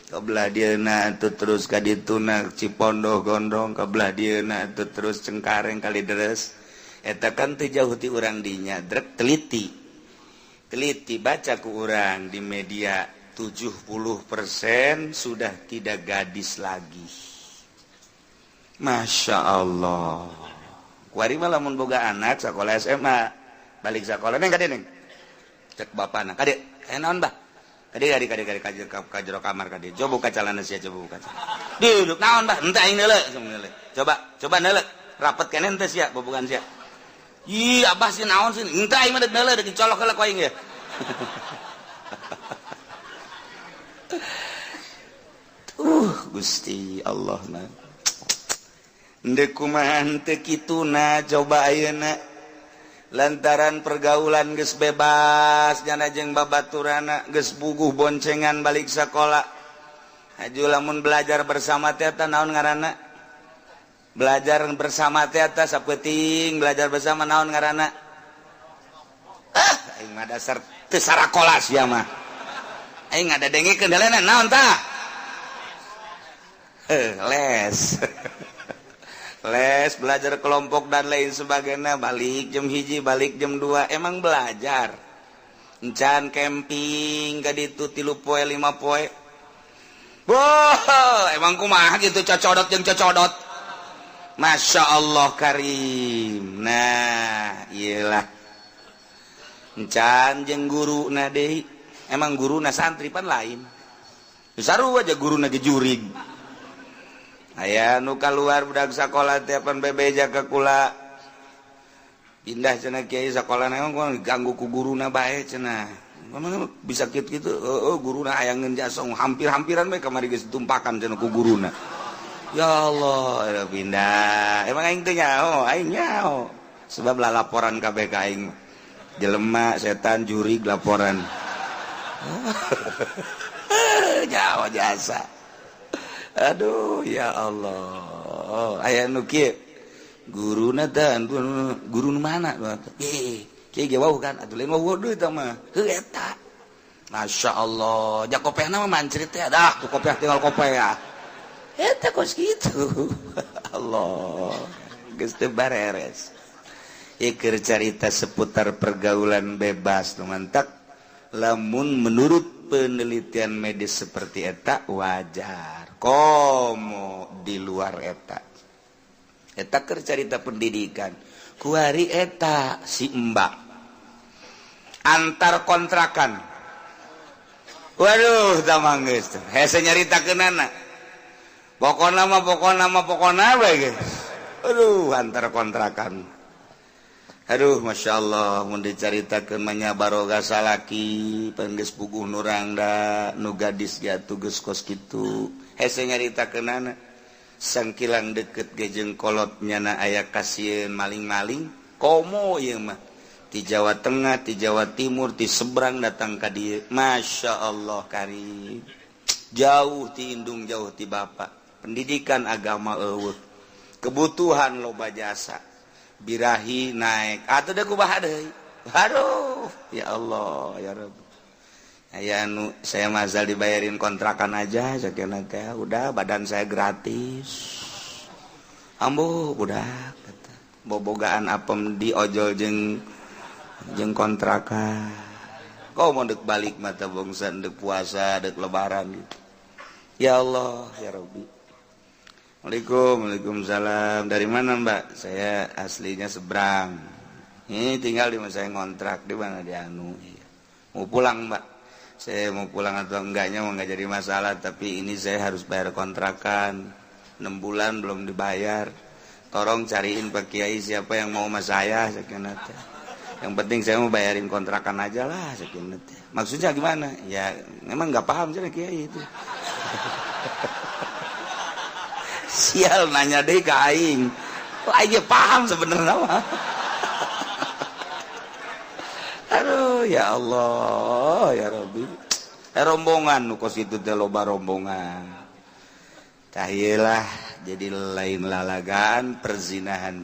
belah dieuna teu terus kadituna Cipondoh Gondong belah dieuna teu terus Cengkareng Kalideres eta kan teu jauh ti urang dinya drek teliti baca ku urang di media 70% sudah tidak gadis lagi. Masya Allah. Kuari mah lamun boga anak sekolah SMA balik sekolah neng kade neng cek bapana kade naon bah kade kajero kamar kade coba buka celana sia coba buka duduk naon bah henteu aing neuleuh coba neuleuh rapet keneh teh sia bobogan sia ih abah sih naon sih henteu aing mah deuk neuleuh deuk colok heula ku aing ya Gusti Allah mah ndek kumaha teu kituna coba ayeuna lantaran pergaulan geus bebas jana jeung babaturana geus buguh boncengan balik sekolah aju lamun belajar bersama teh naon ngaranna belajar bersama teh sapeuting belajar bersama naon ngaranna dasar teu sarakolas ya mah aing ngadadengikeun dalena naon tah les les belajar kelompok dan lain sebagainya balik jam 1 balik jam 2 emang belajar encan camping ka ditu 3 poe 5 poe boh emang kumaha gitu cocodot jeung cocodot Masya Allah Karim nah iyalah encan jeung guruna deui emang guruna santri pan lain sarua aja guruna ge jurig aya nu kaluar budak sakola teh pan bebeja ka kula pindah cenah kiai sakola emang ganggu ku guruna bae cenah bisa kitu guruna aya ngeunjasong hampir-hampiran bae kamari geus ditumpakan cenah ku guruna ya Allah pindah emang aing teh nyaho aing nyaho sebab laporan kabeh ka aing jelema setan jurig laporan nyaho jasa aduh ya Allah aya nu kieu guruna teh guru mana kieu ge wau kan atuh lain wau deui tah mah heuh eta Masya Allah jak kopehna mah mancrit teh dah tu kopeh tinggal kopeh ya eta kos kitu Allah geus teu bareres keur carita seputar pergaulan bebas nu mantap lamun menurut penelitian medis seperti eta wajar komo di luar eta keur carita pendidikan kuari eta si mbak antar kontrakan waduh tamang geus hese nyaritakeunana pokona bae geus aduh antar kontrakan aduh Masya Allah mun dicaritakeun mah baroga salaki pan geus puguh nu rangda nu gadis ge atuh geus kos kitu hese nyaritakeunana sangkilang deukeut ge jeung kolotnyana aya kasieun maling-maling komo ieu mah ti Jawa Tengah ti Jawa Timur ti seberang datang ka dieu Masya Allah Karim jauh ti indung jauh ti bapa pendidikan agama eueuh kebutuhan loba jasa birahi naik atuh da kumaha deui aduh ya Allah ya Rabb aya anu saya mazal dibayarin kontrakan aja sakeuna teh udah badan saya gratis ambo budak kata bobogaan apem di ojol jeung kontrakan kau mau dek balik mata bangsa dek puasa dek lebaran gitu ya Allah ya Rabbi Waalaikumsalam. Dari mana Mbak? Saya aslinya Seberang. Ini tinggal di mana saya ngontrak di mana di Anu. Mau pulang Mbak. Saya mau pulang atau enggaknya mau nggak jadi masalah. Tapi ini saya harus bayar kontrakan. 6 bulan belum dibayar. Tolong cariin Pak Kiai siapa yang mau sama saya. Yang penting saya mau bayarin kontrakan aja lah. Maksudnya gimana? Ya memang nggak paham sih Kiai itu. Sial nanya deh ke aing. Aing paham sebenarnya mah. Aduh ya Allah ya Rabbi. Rombongan nu kos itu teh loba rombongan. Tah ieulah jadi lain lalagaan perzinahan.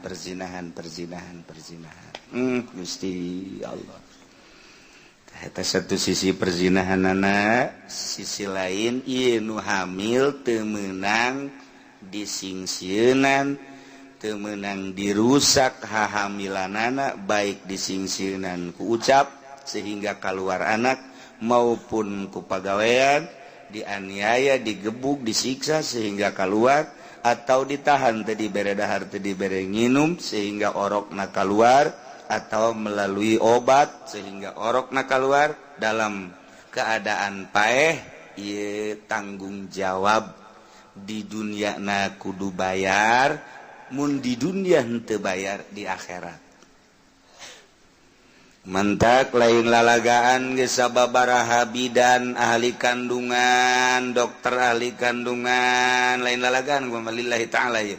Gusti Allah. Eta satu sisi perzinahanana, sisi lain ieu nu hamil teu meunang disingsieunan teu meunang dirusak hahamilanana baik disingsieunan ku ucap sehingga keluar anak maupun ku pagawean dianiaya digebuk disiksa sehingga keluar atau ditahan teu dibere dahar teu dibere nginum sehingga orokna keluar atau melalui obat sehingga orokna keluar dalam keadaan paeh ieu tanggung jawab di dunia na kudu bayar mun di dunia henteu bayar di akhirat mentak lain lalagaan geus sababaraha bidan ahli kandungan dokter ahli kandungan lain lalagaan lillahi ta'ala ya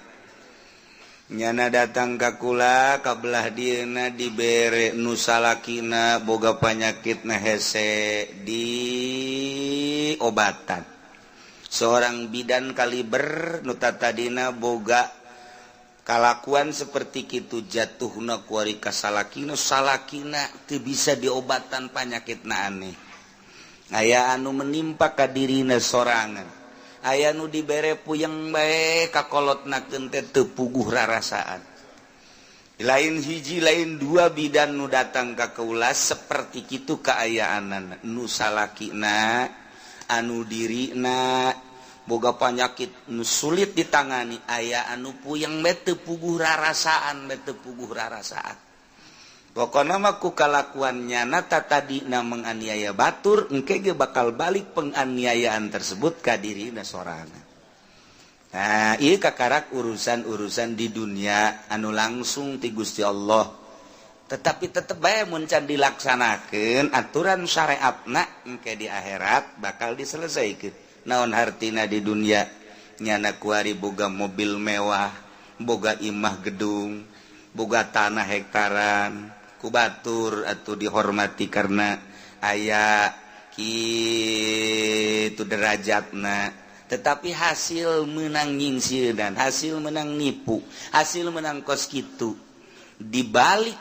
nyana datang ka kula kabelah dieuna dibere nu salakina boga panyakitna hese di obatan seorang bidan kaliber nu tadina boga kalakuan seperti itu jatuhna kuari ka salakina teu bisa diobatan panyakitna aneh. Aya anu menimpa ka dirina sorangan, aya nu dibere puyeng bae kakolotnakeun teh teu puguh rarasaan. Lain hiji lain dua bidan nu datang ka kaula seperti kitu kaayaanana, nu salakina anu dirina boga panyakit nu sulit ditangani, aya anu puyeng bete puguh rarasaan. Pokona mah ku kalakuannya nata tadi na menganiaya batur, engke ge bakal balik penganiayaan tersebut ka dirina sorangan. Nah, ieu kakarak urusan-urusan di dunia anu langsung ti Gusti Allah. Tetapi tetep bae mun can dilaksanakeun aturan syariatna engke di akhirat bakal diselesaikeun. Naon hartina di dunia nyana kuari boga mobil mewah, boga imah gedung, boga tanah hektaran, ku batur atuh dihormati karena aya kitu derajatna. Tetapi hasil menang nyingsieun dan hasil menang nipu, hasil menang kos kitu, dibalik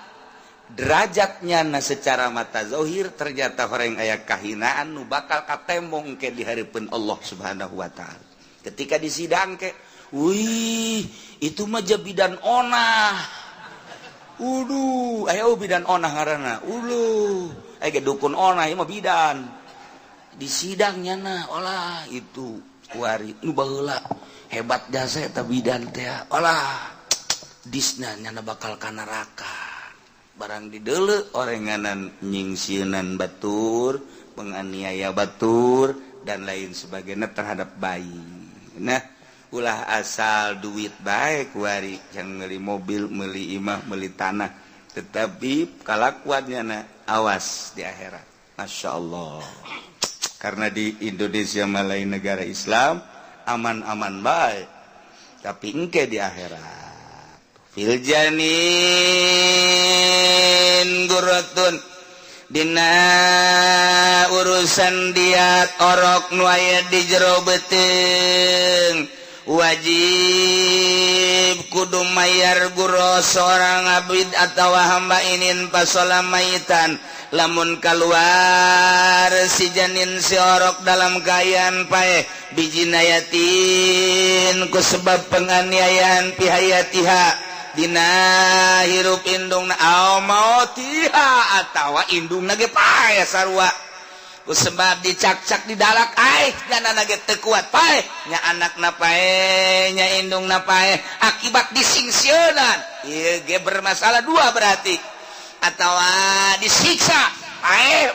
derajatnya na secara mata zahir ternyata orang aya kahinaan nu bakal katembong ke di hareupeun Allah Subhanahu wa taala. Ketika disidang ke, wih, itu mah bidan onah. Aya bidan onah ngaranna. Aya dukun onah ieu mah bidan. Disidangnya na olah itu kuari nu baheula hebat jasa eta bidan teh. Olah disna nyana bakal ka neraka. Barang dideuleu orenganan nyingsieun batur, penganiaya batur dan lain sebagainya terhadap bayi. Nah, ulah asal duit bae kuari can meuli mobil, meuli imah, meuli tanah, tetapi kalakuannya na awas di akhirat. Masya Allah. Karena di Indonesia malai negara Islam aman-aman bae, tapi engke di akhirat fil janin gurratun dina urusan diat orok nu aya di jero beuteung wajib kudu mayar guro seorang abid atawa hamba inin pasola maitan lamun keluar si janin si orok dalam kaayaan pae biji nayatin ku sebab penganiayaan pihayatiha dina hirup indungna au mautiha atawa indungna ge pae sarua ku sebab dicak-cak didalak janana ge teu kuat pae nya anakna pae nya indungna pae akibat disingsieunnan ieu ge bermasalah dua berarti atawa disiksa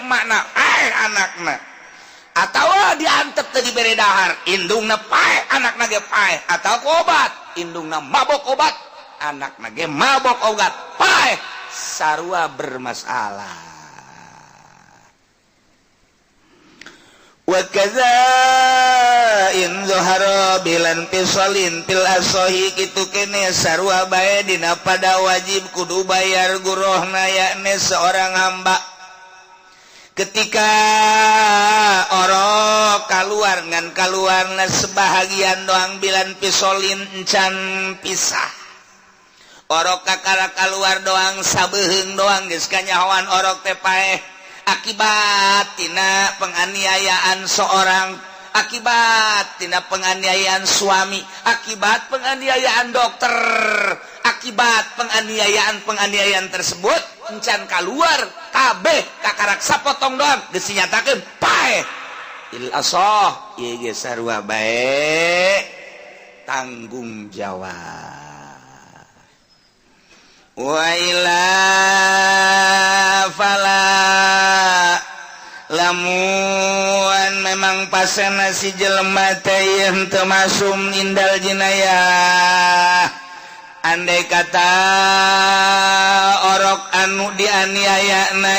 makna anakna atawa diantep teu dibere dahar indungna pae anakna ge pae atawa ku obat indungna mabok obat anakna ge mabok obat pae sarua bermasalah. Wa kaza in zuhara bilan pisalin pil asohi kitu kene sarua bae dina pada wajib kudu bayar gurohna yakni seorang hamba ketika orok kaluar ngan kaluarna sebahagian doang bilan pisolin encan pisah orok kakara kaluar doang sabeuheung doang geus kanyahoan orok teh paeh akibat tina penganiayaan seorang, akibat tina penganiayaan suami, akibat penganiayaan dokter, akibat penganiayaan tersebut encan kaluar kabeh kakarak sapotong doang geus dinyatakeun pae il asoh ieu ge sarua bae tanggung jawab. Wa ila fala lamun memang pasana si jelema teh teu masum indal jinayah andai kata orok anu dianiayana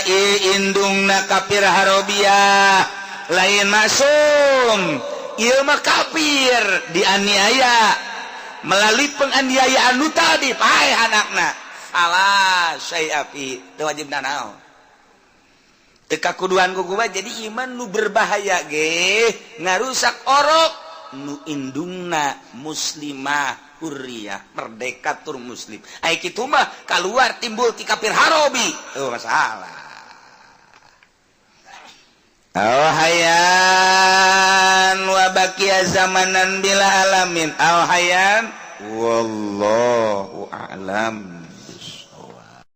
indungna kafir harobiyah lain masum ieu mah kafir dianiaya melalui penganiayaan nu tadi pae anakna ala syai'afi teu wajib naon teu kakuduan guguma jadi iman nu berbahaya ge ngarusak orok nu indungna muslimah hurriyah merdeka tur muslim ai kitu mah keluar timbul ti kafir harobi masalah hayan wa baqiya zamanan bila alamin hayan wallahu a'lam